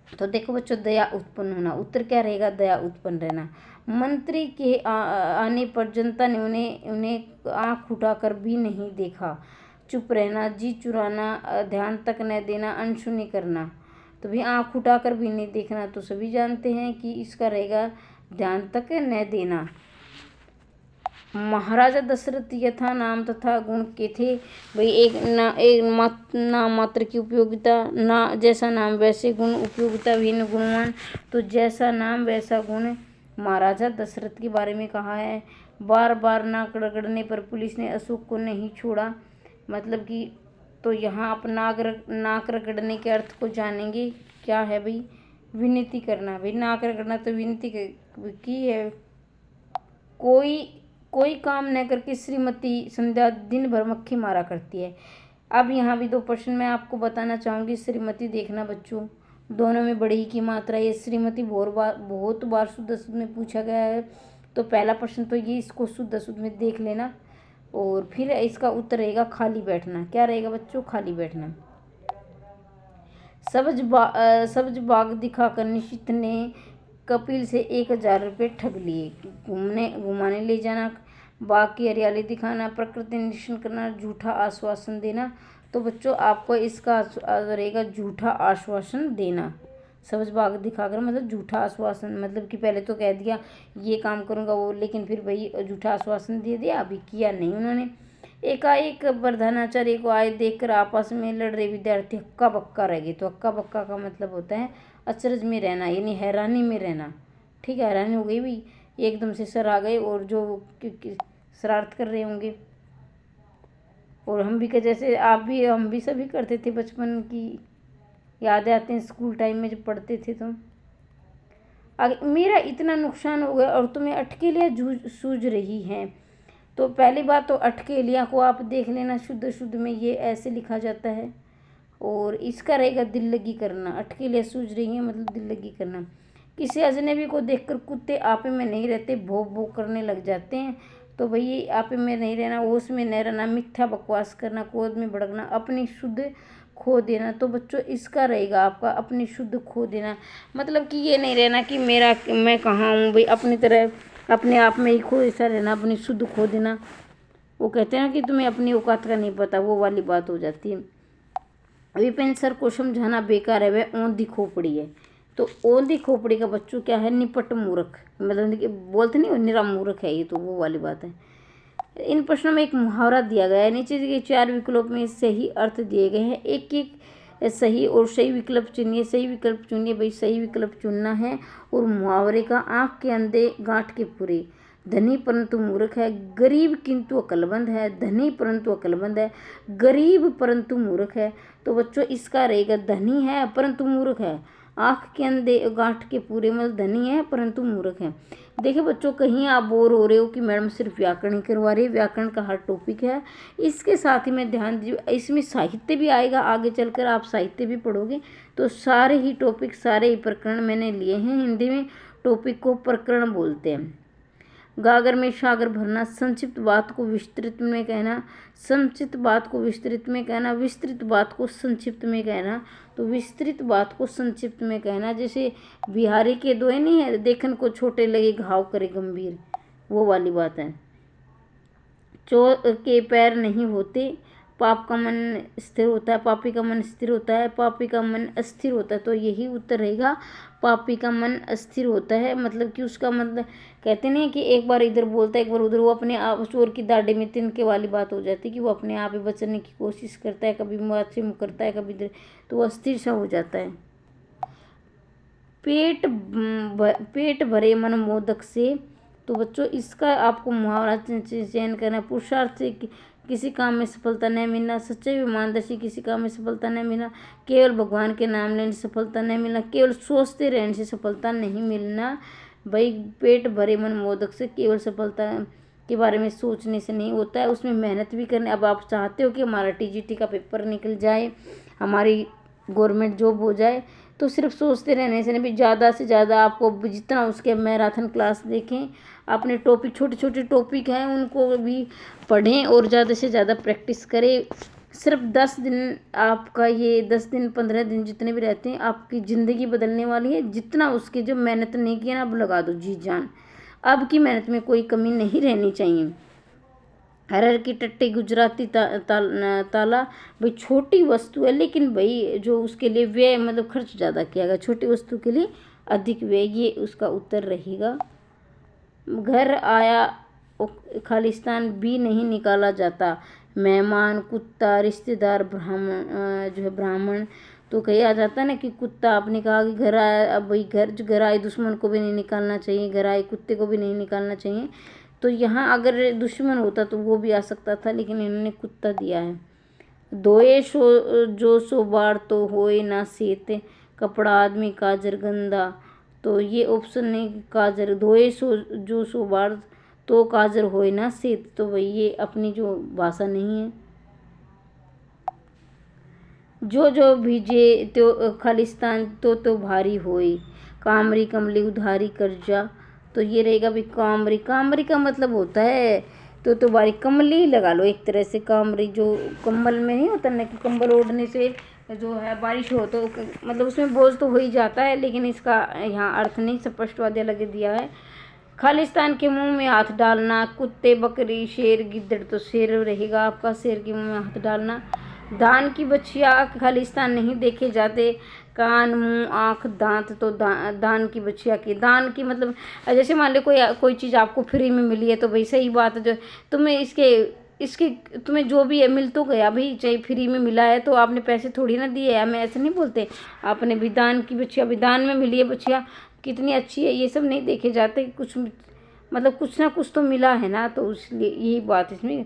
तो देखो बच्चों, दया उत्पन्न होना, उत्तर क्या रहेगा? दया उत्पन्न रहना। मंत्री के आने पर जनता ने उन्हें आँख उठाकर भी नहीं देखा। चुप रहना, जी चुराना, ध्यान तक न देना, अनसुनी करना। तो भी आँख उठाकर भी नहीं देखना, तो सभी जानते हैं कि इसका रहेगा ध्यान तक न देना। महाराजा दशरथ यथा नाम तथा गुण के थे। भाई एक नाम मात्र की उपयोगिता, ना जैसा नाम वैसे गुण, उपयोगिता भिन्न गुणवान। तो जैसा नाम वैसा गुण महाराजा दशरथ के बारे में कहा है। बार बार नाक रगड़ने पर पुलिस ने अशोक को नहीं छोड़ा। मतलब कि तो यहाँ आप नाक रगड़ने के अर्थ को जानेंगे। क्या है भाई? विनती करना। भाई नाक रगड़ना तो विनती की है। कोई काम न करके श्रीमती संध्या दिन भर मक्खी मारा करती है। अब यहाँ भी दो प्रश्न मैं आपको बताना चाहूँगी। श्रीमती देखना बच्चों, दोनों में बड़ी ही की मात्रा है। श्रीमती बहुत बार शुद्ध अशुद्ध में पूछा गया है। तो पहला प्रश्न तो ये, इसको शुद्ध अशुद्ध में देख लेना। और फिर इसका उत्तर रहेगा खाली बैठना। क्या रहेगा बच्चों? खाली बैठना। सब्ज बाग दिखाकर निशित ने कपिल से 1000 रुपये ठग लिए। घुमाने ले जाना, बाग की हरियाली दिखाना, प्रकृति निरीक्षण करना, झूठा आश्वासन देना। तो बच्चों आपको इसका रहेगा झूठा आश्वासन देना। सब्ज बाग दिखाकर मतलब झूठा आश्वासन, मतलब कि पहले तो कह दिया ये काम करूँगा वो, लेकिन फिर वही झूठा आश्वासन दे दिया, अभी किया नहीं उन्होंने। एकाएक प्रधानाचार्य को आए देखकर आपस में लड़ रहे विद्यार्थी हक्का बक्का रह गए। तो हक्का बक्का का मतलब होता है अचरज में रहना, यानी हैरानी में रहना। ठीक है, हैरानी हो गई भाई, एकदम से सर आ गए और जो शरारत कर रहे होंगे। और हम भी जैसे आप भी, हम भी सभी करते थे, बचपन की यादें आते हैं स्कूल टाइम में जब पढ़ते थे। तो अगर मेरा इतना नुकसान हो गया और तुम्हें अटकेलियाँ सूझ रही हैं। तो पहली बात तो अटकेलियाँ को आप देख लेना, शुद्ध में ये ऐसे लिखा जाता है। और इसका रहेगा दिल लगी करना। अटकेलियाँ सूझ रही हैं मतलब दिल लगी करना। किसी अजनबी को देखकर कुत्ते आपे में नहीं रहते, भौ भौ करने लग जाते हैं। तो भाई आपे में नहीं रहना, होश में नहीं रहना, मिथ्या बकवास करना, क्रोध में भड़कना, अपनी शुद्ध खो देना। तो बच्चों इसका रहेगा आपका अपनी शुद्ध खो देना। मतलब कि ये नहीं रहना कि मैं कहाँ हूँ भाई, अपनी तरह अपने आप में ही खो ऐसा रहना, अपनी शुद्ध खो देना। वो कहते हैं कि तुम्हें अपनी औकात का नहीं पता, वो वाली बात हो जाती है। विपिन सर को समझाना बेकार है, वह औंधी खोपड़ी है। तो औंधी खोपड़ी का बच्चों क्या है? निपट मूर्ख, मतलब बोलते नहीं निरा मूर्ख है ये, तो वो वाली बात है। इन प्रश्नों में एक मुहावरा दिया गया है। नीचे के 4 विकल्पों में सही अर्थ दिए गए हैं। एक सही और सही विकल्प चुनिए। सही विकल्प चुनिए भाई, सही विकल्प चुनना है। और मुहावरे का आँख के अंधे गांठ के पूरे। धनी परंतु मूर्ख है, गरीब किंतु अक्लमंद है। धनी परंतु अक्लमंद है, गरीब परंतु मूर्ख है। तो बच्चों इसका रहेगा धनी है परंतु मूर्ख है। आँख के अंधे गांठ के पूरे मतलब धनी है परंतु मूर्ख है। देखिए बच्चों, कहीं आप बोर हो रहे हो कि मैडम सिर्फ व्याकरण ही करवा रही है, व्याकरण का हर टॉपिक है। इसके साथ ही मैं ध्यान दीजिए, इसमें साहित्य भी आएगा, आगे चलकर आप साहित्य भी पढ़ोगे तो सारे ही टॉपिक, सारे ही प्रकरण मैंने लिए हैं। हिंदी में टॉपिक को प्रकरण बोलते हैं। गागर में सागर भरना, संक्षिप्त बात को विस्तृत में कहना, संक्षिप्त बात को विस्तृत में कहना, विस्तृत बात को संक्षिप्त में कहना। तो विस्तृत बात को संक्षिप्त में कहना, जैसे बिहारी के दोहे नहीं है, देखन को छोटे लगे घाव करे गंभीर, वो वाली बात है। चोर के पैर नहीं होते, पाप का मन स्थिर होता है, पापी का मन स्थिर होता है, पापी का मन अस्थिर होता है। तो यही उत्तर रहेगा, पापी का मन अस्थिर होता है। मतलब कि उसका मतलब कहते नहीं कि एक बार इधर बोलता है एक बार उधर, वो अपने आप चोर की दाढ़ी में तिनके वाली बात हो जाती है कि वो अपने आप ही बचने की कोशिश करता है, कभी बात से मुकरता है, कभी इधर, तो वो अस्थिर सा हो जाता है। पेट भरे मन मोदक से, तो बच्चों इसका आपको मुहावरा चयन करना है। पुरुषार्थ से किसी काम में सफलता नहीं मिलना, सच्चे ईमानदारी किसी काम में सफलता नहीं मिलना, केवल भगवान के नाम लेने से सफलता नहीं मिलना, केवल सोचते रहने से सफलता नहीं मिलना। भाई पेट भरे मन मोदक से केवल सफलता के बारे में सोचने से नहीं होता है, उसमें मेहनत भी करनी। अब आप चाहते हो कि हमारा टीजीटी का पेपर निकल जाए, हमारी गवर्नमेंट जॉब हो जाए, तो सिर्फ सोचते रहने से नहीं, भी ज़्यादा से ज़्यादा आपको जितना उसके मैराथन क्लास देखें, अपने टॉपिक छोटे छोटे टॉपिक हैं उनको भी पढ़ें और ज़्यादा से ज़्यादा प्रैक्टिस करें। सिर्फ 10 दिन आपका ये 10 दिन 15 दिन जितने भी रहते हैं आपकी ज़िंदगी बदलने वाली है। जितना उसकी जो मेहनत नहीं की ना, अब लगा दो जी जान, अब की मेहनत में कोई कमी नहीं रहनी चाहिए। हरर की टट्टी गुजराती ताला, भाई छोटी वस्तु है लेकिन भाई जो उसके लिए व्यय मतलब खर्च ज़्यादा किया गया, छोटी वस्तु के लिए अधिक व्यय, ये उसका उत्तर रहेगा। घर आया खालिस्तान भी नहीं निकाला जाता, मेहमान, कुत्ता, रिश्तेदार, ब्राह्मण जो है ब्राह्मण, तो कहा जाता है ना कि कुत्ता, आपने कहा कि घर आया, अब भाई घर आए दुश्मन को भी नहीं निकालना चाहिए, घर आए कुत्ते को भी नहीं निकालना चाहिए। तो यहाँ अगर दुश्मन होता तो वो भी आ सकता था, लेकिन इन्होंने कुत्ता दिया है। धोए सो बार तो होए ना सेत, कपड़ा आदमी काजर गंदा, तो ये ऑप्शन नहीं, काजर धोए सो बार तो काजर होए ना सेत, तो भाई ये अपनी जो भाषा नहीं है। जो भीजे तो खालिस्तान तो भारी होए, कामरी कमली उधारी कर्जा, तो ये रहेगा भी कामरी। कामरी का मतलब होता है तो भारी, कमली लगा लो एक तरह से। कामरी जो कंबल में नहीं होता ना कि कंबल ओढ़ने से जो है बारिश हो, तो मतलब उसमें बोझ तो हो ही जाता है, लेकिन इसका यहाँ अर्थ नहीं स्पष्टवादी लगे दिया है। खालिस्तान के मुंह में हाथ डालना, कुत्ते बकरी शेर गिद्दड़, तो शेर रहेगा आपका, शेर के मुंह में हाथ डालना। दान की बच्चिया खालिस्तान नहीं देखे जाते, कान मुंह आँख दांत, तो दान की बच्चिया की, दान की मतलब जैसे मान लो कोई चीज़ आपको फ्री में मिली है, तो भाई सही बात है, जो तुम्हें इसके तुम्हें जो भी है मिल तो गया भाई, चाहे फ्री में मिला है तो आपने पैसे थोड़ी ना दिए, हमें ऐसे नहीं बोलते। आपने भी दान की बच्चिया, भी दान में मिली है बच्चिया, कितनी अच्छी है, ये सब नहीं देखे जाते। कुछ मतलब कुछ ना कुछ तो मिला है ना, तो इसलिए यही बात इसमें।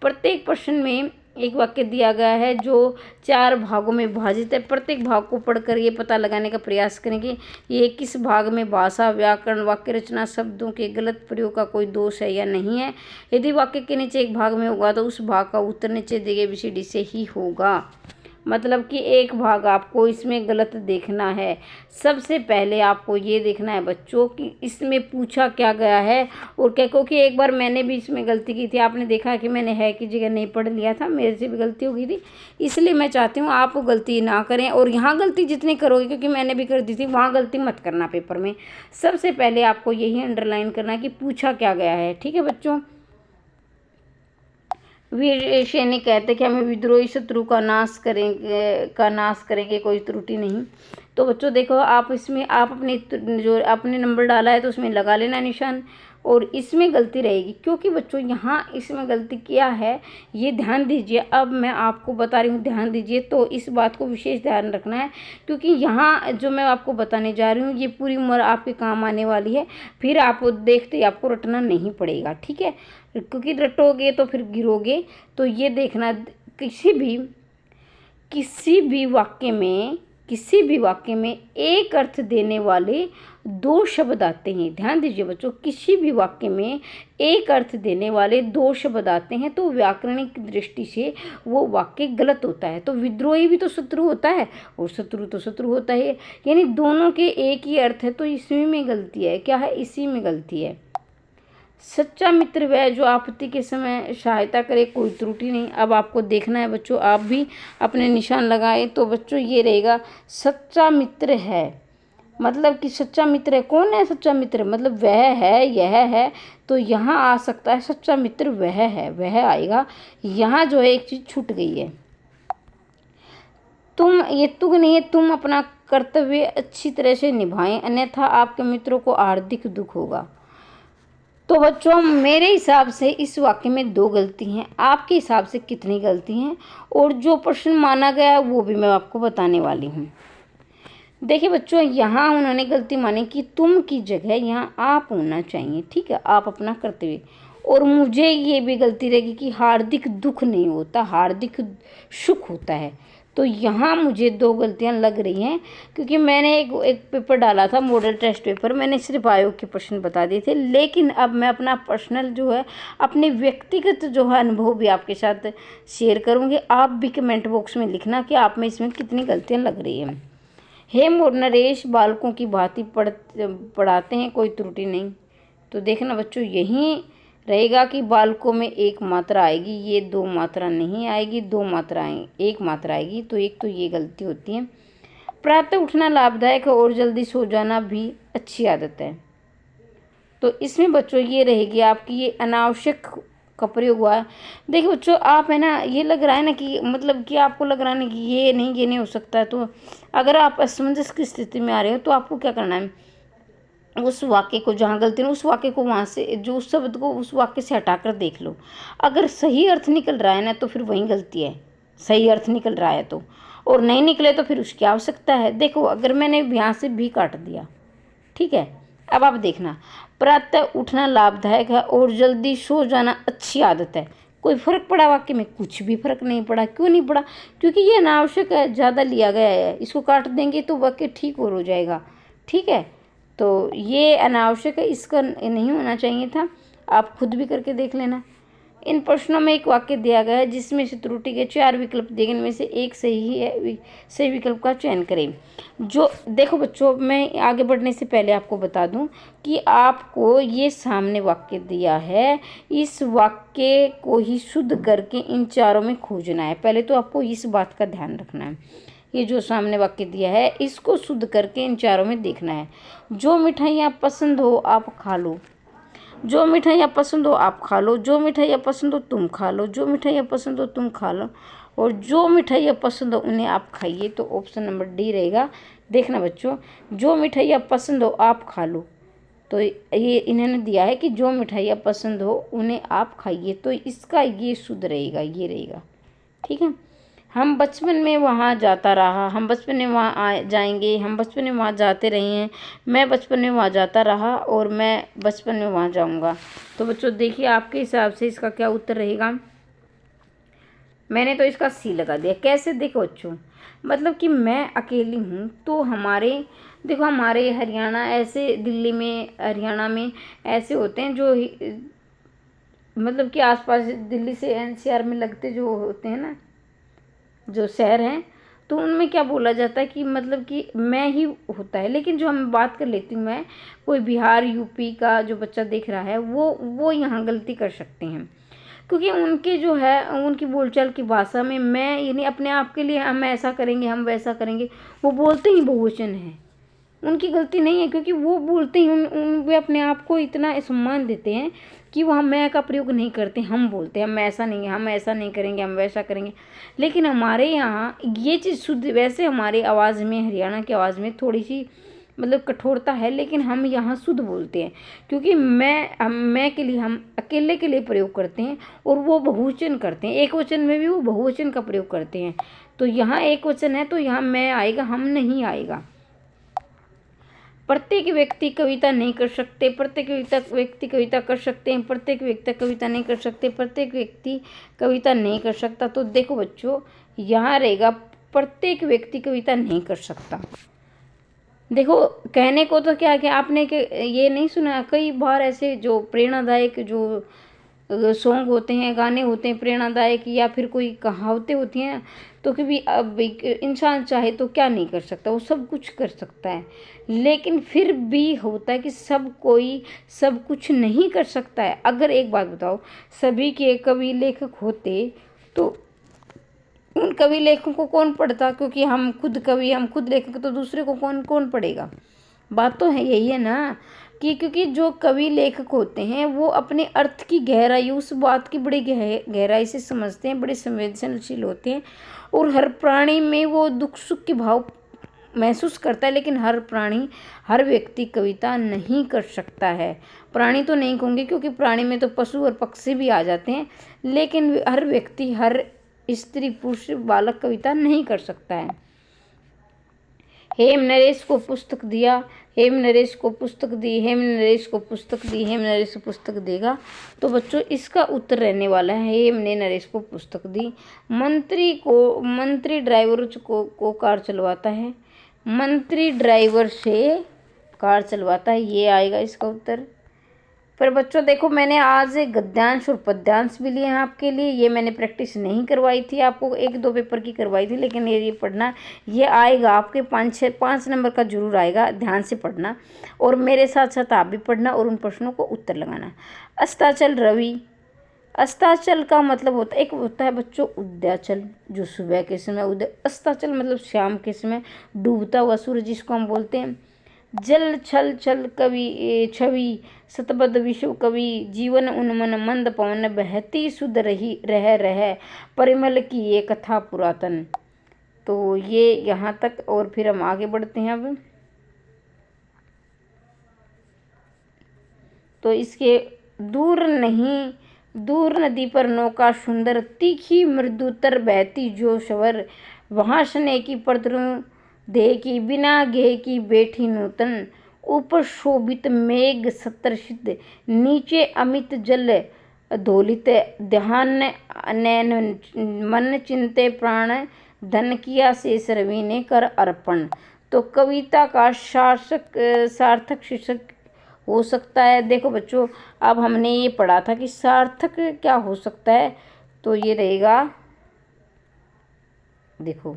प्रत्येक प्रश्न में एक वाक्य दिया गया है जो 4 भागों में विभाजित है। प्रत्येक भाग को पढ़कर ये पता लगाने का प्रयास करेंगे ये किस भाग में भाषा, व्याकरण, वाक्य रचना, शब्दों के गलत प्रयोग का कोई दोष है या नहीं है। यदि वाक्य के नीचे एक भाग में होगा तो उस भाग का उत्तर नीचे दिए गए विषय से ही होगा। मतलब कि एक भाग आपको इसमें गलत देखना है। सबसे पहले आपको ये देखना है बच्चों कि इसमें पूछा क्या गया है, और क्या, क्योंकि एक बार मैंने भी इसमें गलती की थी, आपने देखा कि मैंने है की जगह नहीं पढ़ लिया था, मेरे से भी गलती हो गई थी, इसलिए मैं चाहती हूँ आप गलती ना करें। और यहाँ गलती जितनी करोगे, क्योंकि मैंने भी कर दी थी, वहाँ गलती मत करना पेपर में। सबसे पहले आपको यही अंडरलाइन करना है कि पूछा क्या गया है। ठीक है बच्चों। वीर सैनिक कहते कि हमें विद्रोही शत्रु का नाश करेंगे कोई त्रुटि नहीं। तो बच्चों देखो, आप इसमें आप अपने जो आपने नंबर डाला है तो उसमें लगा लेना निशान, और इसमें गलती रहेगी क्योंकि बच्चों यहाँ इसमें गलती किया है, ये ध्यान दीजिए। अब मैं आपको बता रही हूँ, ध्यान दीजिए, तो इस बात को विशेष ध्यान रखना है, क्योंकि यहाँ जो मैं आपको बताने जा रही हूँ ये पूरी उम्र आपके काम आने वाली है। फिर आप देखते आपको रटना नहीं पड़ेगा, ठीक है, क्योंकि रटोगे तो फिर गिरोगे। तो ये देखना, किसी भी वाक्य में किसी भी वाक्य में एक अर्थ देने वाले दो शब्द आते हैं। ध्यान दीजिए बच्चों, किसी भी वाक्य में एक अर्थ देने वाले दो शब्द आते हैं तो व्याकरणिक दृष्टि से वो वाक्य गलत होता है। तो विद्रोही भी तो शत्रु होता है और शत्रु तो शत्रु होता है, यानी दोनों के एक ही अर्थ है, तो इसी में गलती है। क्या है? इसी में गलती है। सच्चा मित्र वह जो आपत्ति के समय सहायता करे, कोई त्रुटि नहीं। अब आपको देखना है बच्चों, आप भी अपने निशान लगाए तो बच्चों ये रहेगा सच्चा मित्र है। मतलब कि सच्चा मित्र है, कौन है सच्चा मित्र? मतलब वह है, यह है, तो यहाँ आ सकता है सच्चा मित्र वह है, वह आएगा। यहाँ जो है एक चीज़ छूट गई है। तुम, ये तुग नहीं है, तुम अपना कर्तव्य अच्छी तरह से निभाएं, अन्यथा आपके मित्रों को हार्दिक दुख होगा। तो बच्चों मेरे हिसाब से इस वाक्य में दो गलती हैं। आपके हिसाब से कितनी गलती हैं और जो प्रश्न माना गया है वो भी मैं आपको बताने वाली हूँ। देखिए बच्चों, यहाँ उन्होंने गलती मानी कि तुम की जगह यहाँ आप होना चाहिए। ठीक है, आप अपना कर्तव्य। और मुझे ये भी गलती रहेगी कि हार्दिक दुख नहीं होता, हार्दिक सुख होता है। तो यहाँ मुझे दो गलतियाँ लग रही हैं, क्योंकि मैंने एक पेपर डाला था, मॉडल टेस्ट पेपर। मैंने सिर्फ आयोग के प्रश्न बता दिए थे, लेकिन अब मैं अपना पर्सनल जो है, अपने व्यक्तिगत जो है अनुभव भी आपके साथ शेयर करूँगी। आप भी कमेंट बॉक्स में लिखना कि आप में इसमें कितनी गलतियाँ लग रही हैं। हेम और नरेश बालकों की भांति पढ़ाते हैं, कोई त्रुटि नहीं। तो देखना बच्चों, यहीं रहेगा कि बालकों में एक मात्रा आएगी, ये दो मात्रा नहीं आएगी, दो मात्राएं, एक मात्रा आएगी। तो एक तो ये गलती होती है। प्रातः उठना लाभदायक है और जल्दी सो जाना भी अच्छी आदत है। तो इसमें बच्चों ये रहेगी आपकी, ये अनावश्यक का प्रयोग हुआ है। देखिए बच्चों, आप है ना, ये लग रहा है ना कि मतलब कि आपको लग रहा है ना कि ये नहीं हो सकता है। तो अगर आप असमंजस की स्थिति में आ रहे हो तो आपको क्या करना है, उस वाक्य को, जहाँ गलती है उस वाक्य को वहाँ से, जो उस शब्द को उस वाक्य से हटाकर देख लो। अगर सही अर्थ निकल रहा है ना तो फिर वहीं गलती है, सही अर्थ निकल रहा है तो, और नहीं निकले तो फिर उसकी आवश्यकता है। देखो, अगर मैंने यहाँ से भी काट दिया, ठीक है, अब आप देखना, प्रातः उठना लाभदायक है और जल्दी सो जाना अच्छी आदत है। कोई फर्क पड़ा वाक्य में? कुछ भी फर्क नहीं पड़ा। क्यों नहीं पड़ा? क्योंकि ये अनावश्यक है, ज़्यादा लिया गया है। इसको काट देंगे तो वाक्य ठीक और हो जाएगा। ठीक है, तो ये अनावश्यक है, इसका नहीं होना चाहिए था। आप खुद भी करके देख लेना। इन प्रश्नों में एक वाक्य दिया गया है जिसमें से त्रुटि के 4 विकल्प दिए गए, इनमें से एक सही है, सही विकल्प का चयन करें। जो देखो बच्चों, मैं आगे बढ़ने से पहले आपको बता दूं कि आपको ये सामने वाक्य दिया है, इस वाक्य को ही शुद्ध करके इन चारों में खोजना है। पहले तो आपको इस बात का ध्यान रखना है, ये जो सामने वाक्य दिया है इसको शुद्ध करके इन चारों में देखना है। जो मिठाइयाँ पसंद हो आप खा लो, जो मिठाइयाँ पसंद हो आप खा लो, जो मिठाइयाँ पसंद हो तुम खा लो, जो मिठाइयाँ पसंद हो तुम खा लो, और जो मिठाइयाँ पसंद हो उन्हें आप खाइए। तो ऑप्शन नंबर डी रहेगा। देखना बच्चों, जो मिठाइयाँ पसंद हो आप खा लो, तो ये इन्होंने दिया है कि जो मिठाइयाँ पसंद हो उन्हें आप खाइए, तो इसका ये शुद्ध रहेगा, ये रहेगा। ठीक है, हम बचपन में वहाँ जाता रहा, हम बचपन में वहाँ जाएंगे, हम बचपन में वहाँ जाते रहे हैं, मैं बचपन में वहाँ जाता रहा और मैं बचपन में वहाँ जाऊँगा। तो बच्चों देखिए, आपके हिसाब से इसका क्या उत्तर रहेगा। मैंने तो इसका सी लगा दिया। कैसे? देखो बच्चों, मतलब कि मैं अकेली हूँ तो हमारे, देखो हमारे हरियाणा ऐसे, दिल्ली में, हरियाणा में ऐसे होते हैं जो मतलब कि आसपास दिल्ली से एनसीआर में लगते जो होते हैं ना, जो शहर हैं, तो उनमें क्या बोला जाता है कि मतलब कि मैं ही होता है। लेकिन जो हम बात कर लेती हूँ, मैं कोई बिहार यूपी का जो बच्चा देख रहा है वो यहाँ गलती कर सकते हैं, क्योंकि उनके जो है, उनकी बोलचाल की भाषा में मैं, यानी अपने आप के लिए हम ऐसा करेंगे, हम वैसा करेंगे, वो बोलते ही बहुवचन है। उनकी गलती नहीं है, क्योंकि वो बोलते ही वे अपने आप को इतना सम्मान देते हैं कि वो हम मैं का प्रयोग नहीं करते, हम बोलते हैं हम ऐसा नहीं है, हम ऐसा नहीं करेंगे, हम वैसा करेंगे। लेकिन हमारे यहाँ ये चीज़ शुद्ध, वैसे हमारी आवाज़ में, हरियाणा की आवाज़ में थोड़ी सी मतलब कठोरता है, लेकिन हम यहाँ शुद्ध बोलते हैं, क्योंकि मैं के लिए, हम अकेले के लिए प्रयोग करते हैं, और वो बहुवचन करते हैं। एक वचन में भी वो बहुवचन का प्रयोग करते हैं। तो यहाँ एक वचन है तो यहाँ मैं आएगा, हम नहीं आएगा। प्रत्येक व्यक्ति कविता नहीं कर सकते, प्रत्येक व्यक्ति कविता कर सकते हैं, प्रत्येक व्यक्ति कविता नहीं कर सकते, प्रत्येक व्यक्ति कविता नहीं कर सकता। तो देखो बच्चों, यहाँ रहेगा प्रत्येक व्यक्ति कविता नहीं कर सकता। देखो कहने को तो क्या कि आपने ये नहीं सुना, कई बार ऐसे जो प्रेरणादायक जो सॉन्ग होते हैं, गाने होते हैं प्रेरणादायक, या फिर कोई कहावतें होती हैं, तो कभी अब एक इंसान चाहे तो क्या नहीं कर सकता, वो सब कुछ कर सकता है। लेकिन फिर भी होता है कि सब कोई सब कुछ नहीं कर सकता है। अगर एक बात बताओ, सभी के कवि लेखक होते तो उन कवि लेखकों को कौन पढ़ता, क्योंकि हम खुद कवि, हम खुद लेखक, तो दूसरे को कौन कौन पढ़ेगा। बात तो है यही है ना, कि क्योंकि जो कवि लेखक होते हैं वो अपने अर्थ की गहराई, उस बात की बड़ी गहराई से समझते हैं, बड़े संवेदनशील होते हैं, और हर प्राणी में वो दुख सुख के भाव महसूस करता है। लेकिन हर प्राणी, हर व्यक्ति कविता नहीं कर सकता है। प्राणी तो नहीं कहूँगी, क्योंकि प्राणी में तो पशु और पक्षी भी आ जाते हैं, लेकिन हर व्यक्ति, हर स्त्री पुरुष बालक कविता नहीं कर सकता है। हेम नरेश को पुस्तक दिया, हेम नरेश को पुस्तक दी, हेम नरेश को पुस्तक दी, हेम नरेश को पुस्तक देगा। तो बच्चों इसका उत्तर रहने वाला है हेम ने नरेश को पुस्तक दी। मंत्री ड्राइवर को कार चलवाता है, मंत्री ड्राइवर से कार चलवाता है, ये आएगा इसका उत्तर। पर बच्चों देखो, मैंने आज गद्यांश और पद्यांश भी लिए हैं आपके लिए। ये मैंने प्रैक्टिस नहीं करवाई थी आपको, 1-2 पेपर की करवाई थी, लेकिन ये पढ़ना, ये आएगा आपके 5 नंबर का जरूर आएगा, ध्यान से पढ़ना, और मेरे साथ साथ आप भी पढ़ना और उन प्रश्नों को उत्तर लगाना। अस्ताचल रवि, अस्ताचल का मतलब होता है, एक होता है बच्चों उदयाचल, जो सुबह के समय उदय, अस्ताचल मतलब शाम के समय डूबता हुआ सूरज, जिसको हम बोलते हैं। जल छल छल कवि छवि, सतबद्ध विश्व कवि, जीवन उन्मन मंद पवन, बहती सुध रही रह परिमल की ये कथा पुरातन। तो ये यहाँ तक, और फिर हम आगे बढ़ते हैं अब। तो इसके दूर नदी पर नौका सुंदर, तीखी मृदुतर बहती जो शवर, वहाँ स्नेह की परतरू देह की, बिना गेह की बैठी नूतन, ऊपर शोभित मेघ सतर्षित, नीचे अमित जल धोलित, ध्यान नैन मन चिंते प्राण, धन किया शेष रवि ने कर अर्पण। तो कविता का सार्थक शीर्षक हो सकता है। देखो बच्चों, अब हमने ये पढ़ा था कि सार्थक क्या हो सकता है, तो ये रहेगा, देखो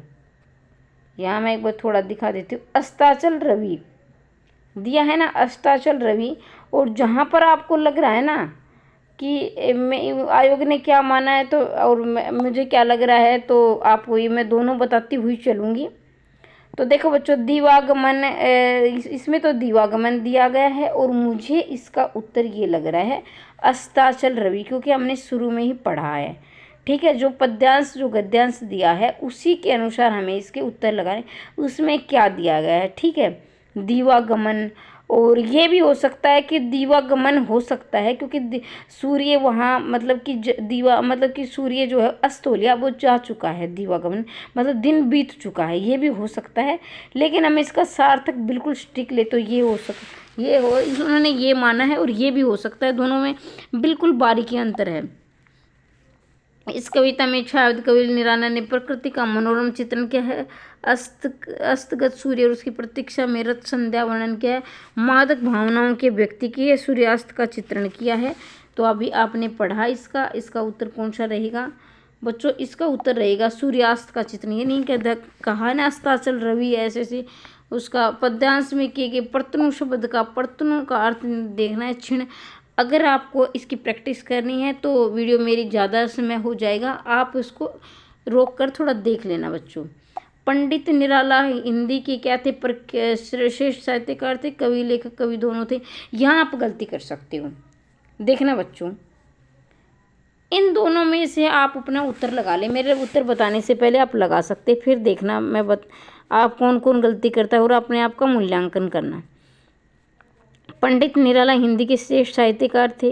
यहाँ मैं एक बार थोड़ा दिखा देती हूँ। अस्ताचल रवि दिया है ना, अस्ताचल रवि, और जहाँ पर आपको लग रहा है ना कि आयोग ने क्या माना है, तो और मुझे क्या लग रहा है, तो आपको ये मैं दोनों बताती हुई चलूँगी। तो देखो बच्चों, दिवागमन, इसमें तो दिवागमन दिया गया है, और मुझे इसका उत्तर ये लग रहा है अस्ताचल रवि, क्योंकि हमने शुरू में ही पढ़ा है। ठीक है, जो पद्यांश जो गद्यांश दिया है उसी के अनुसार हमें इसके उत्तर लगाने, उसमें क्या दिया गया है। ठीक है, दिवागमन, और ये भी हो सकता है कि दिवागमन हो सकता है, क्योंकि सूर्य वहाँ मतलब कि दीवा मतलब कि सूर्य जो है अस्त हो लिया, वो जा चुका है, दिवागमन मतलब दिन बीत चुका है, ये भी हो सकता है। लेकिन हम इसका सार्थक बिल्कुल स्टिक ले तो ये हो सकता, ये हो, उन्होंने ये माना है, और ये भी हो सकता है, दोनों में बिल्कुल बारीकी अंतर है। इस कविता में छायावत कवि निराला ने प्रकृति का मनोरम चित्रण किया है, अस्तगत सूर्य और उसकी प्रतीक्षा में रत संध्या वर्णन किया है, मादक भावनाओं के व्यक्ति की सूर्यास्त का चित्रण किया है। तो अभी आपने पढ़ा इसका उत्तर कौन सा रहेगा बच्चों? इसका उत्तर रहेगा सूर्यास्त का चित्रण। ये नहीं कहता कहा ना अस्ताचल रवि ऐसे उसका पद्यांश में किए गए प्रतनु शब्द का प्रतनु का अर्थ देखना है क्षीण। अगर आपको इसकी प्रैक्टिस करनी है तो वीडियो मेरी ज़्यादा समय हो जाएगा, आप इसको रोक कर थोड़ा देख लेना बच्चों। पंडित निराला हिंदी के क्या थे? श्रेष्ठ साहित्यकार थे, कवि लेखक कवि दोनों थे। यहाँ आप गलती कर सकते हो, देखना बच्चों, इन दोनों में से आप अपना उत्तर लगा लें। मेरे उत्तर बताने से पहले आप लगा सकते, फिर देखना आप कौन कौन गलती करता है और अपने आप का मूल्यांकन करना। पंडित निराला हिंदी के श्रेष्ठ साहित्यकार थे,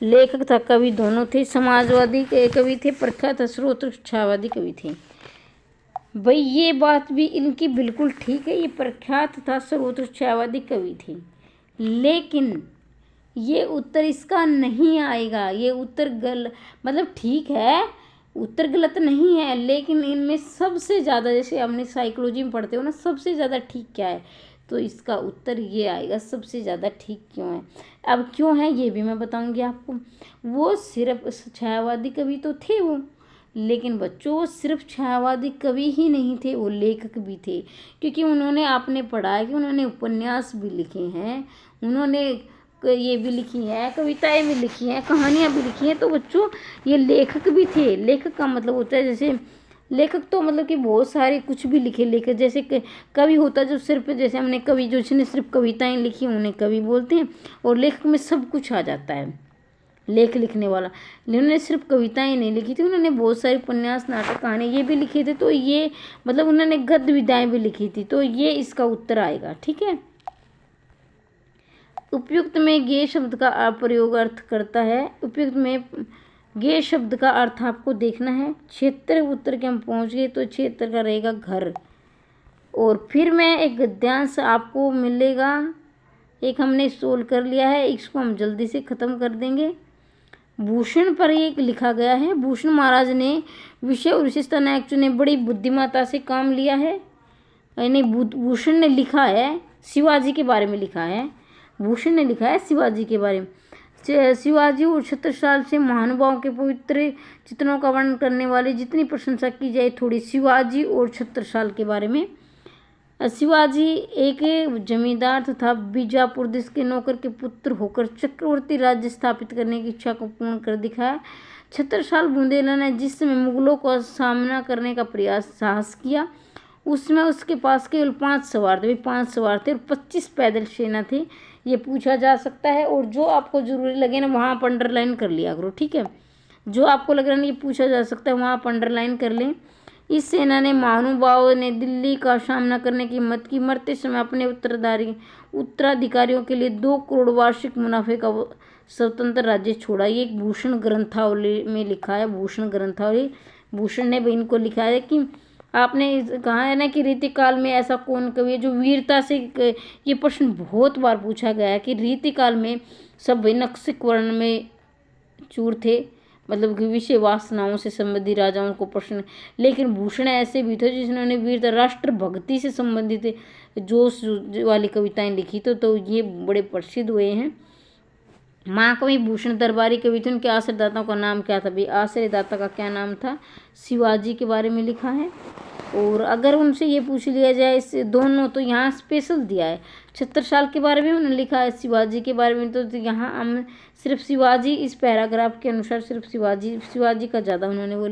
लेखक था, कवि दोनों थे, समाजवादी कवि थे, प्रख्यात स्रोत छायावादी कवि थे। भाई ये बात भी इनकी बिल्कुल ठीक है, ये प्रख्यात था, स्रोत छायावादी कवि थे, लेकिन ये उत्तर इसका नहीं आएगा। ये उत्तर मतलब ठीक है, उत्तर गलत नहीं है, लेकिन इनमें सबसे ज़्यादा, जैसे हमने साइकोलॉजी में पढ़ते हो ना, सबसे ज़्यादा ठीक क्या है, तो इसका उत्तर ये आएगा, सबसे ज़्यादा ठीक क्यों है। अब क्यों है ये भी मैं बताऊंगी आपको। वो सिर्फ छायावादी कवि तो थे वो, लेकिन बच्चों वो सिर्फ छायावादी कवि ही नहीं थे, वो लेखक भी थे। क्योंकि उन्होंने, आपने पढ़ा है कि उन्होंने उपन्यास भी लिखे हैं, उन्होंने ये भी लिखी है, कविताएं भी लिखी हैं, कहानियां भी लिखी हैं। तो बच्चों ये लेखक भी थे। लेखक का मतलब होता है, जैसे लेखक तो मतलब कि बहुत सारे कुछ भी लिखे, लेखक जैसे कवि होता है जो सिर्फ, जैसे हमने कवि जो जिसने सिर्फ कविताएं लिखी उन्हें कवि बोलते हैं, और लेखक में सब कुछ आ जाता है। लेख लिखने वाला, उन्होंने सिर्फ कविताएं नहीं लिखी थी, उन्होंने बहुत सारे उपन्यास, नाटक, कहानी ये भी लिखे थे। तो ये मतलब उन्होंने गद्य विधाएं भी लिखी थी। तो ये इसका उत्तर आएगा, ठीक है। उपयुक्त में गे शब्द का प्रयोग अर्थ करता है। उपयुक्त में गे शब्द का अर्थ आपको देखना है। क्षेत्र उत्तर के हम पहुंच गए, तो क्षेत्र का रहेगा घर। और फिर मैं एक गद्यांश आपको मिलेगा, एक हमने सोल्व कर लिया है, इसको हम जल्दी से ख़त्म कर देंगे। भूषण पर एक लिखा गया है। भूषण महाराज ने विषय और विशेषता नायक चुने, बड़ी बुद्धिमत्ता से काम लिया है। यानी भूषण ने लिखा है, शिवाजी के बारे में लिखा है। भूषण ने लिखा है शिवाजी के बारे में। शिवाजी और छत्रसाल से महानुभावों के पवित्र चित्रों का वर्णन करने वाली जितनी प्रशंसा की जाए थोड़ी। शिवाजी और छत्रसाल के बारे में। शिवाजी एक जमींदार तथा बीजापुर देश के नौकर के पुत्र होकर चक्रवर्ती राज्य स्थापित करने की इच्छा को पूर्ण कर दिखाया। छत्रसाल बुंदेला ने जिस समय मुगलों का सामना करने का साहस किया, उसमें उसके पास केवल 5 सवार थे, 5 सवार थे और 25 पैदल सेना थी। ये पूछा जा सकता है, और जो आपको जरूरी लगे ना वहाँ पर अंडरलाइन कर लिया करो, ठीक है। जो आपको लग रहा है ना ये पूछा जा सकता है, वहाँ पर अंडरलाइन कर लें। इस सेना ने महानुभाव ने दिल्ली का सामना करने की हिम्मत की। मरते समय अपने उत्तराधिकारियों के लिए 2 करोड़ वार्षिक मुनाफे का स्वतंत्र राज्य छोड़ा। ये एक भूषण ग्रंथावली में लिखा है। भूषण ग्रंथावली, भूषण ने भी इनको लिखा है कि आपने कहा है ना कि रीतिकाल में ऐसा कौन कवि है जो वीरता से, ये प्रश्न बहुत बार पूछा गया है कि रीतिकाल में सब नक्सिक वर्ण में चूर थे, मतलब कि विषय वासनाओं से संबंधित राजाओं को प्रश्न। लेकिन भूषण ऐसे भी थे जिन्होंने वीरता, राष्ट्र भक्ति से संबंधित जोश वाली कविताएं लिखी। तो ये बड़े प्रसिद्ध हुए हैं। महाकवि भूषण दरबारी कवि थे। उनके आश्रयदाताओं का नाम क्या था भाई? आश्रयदाता का क्या नाम था? शिवाजी के बारे में लिखा है। और अगर उनसे ये पूछ लिया जाए इस दोनों, तो यहाँ स्पेशल दिया है। छत्रसाल के बारे में उन्होंने लिखा है, शिवाजी के बारे में तो यहाँ हम सिर्फ शिवाजी, इस पैराग्राफ के अनुसार सिर्फ शिवाजी का ज़्यादा उन्होंने वो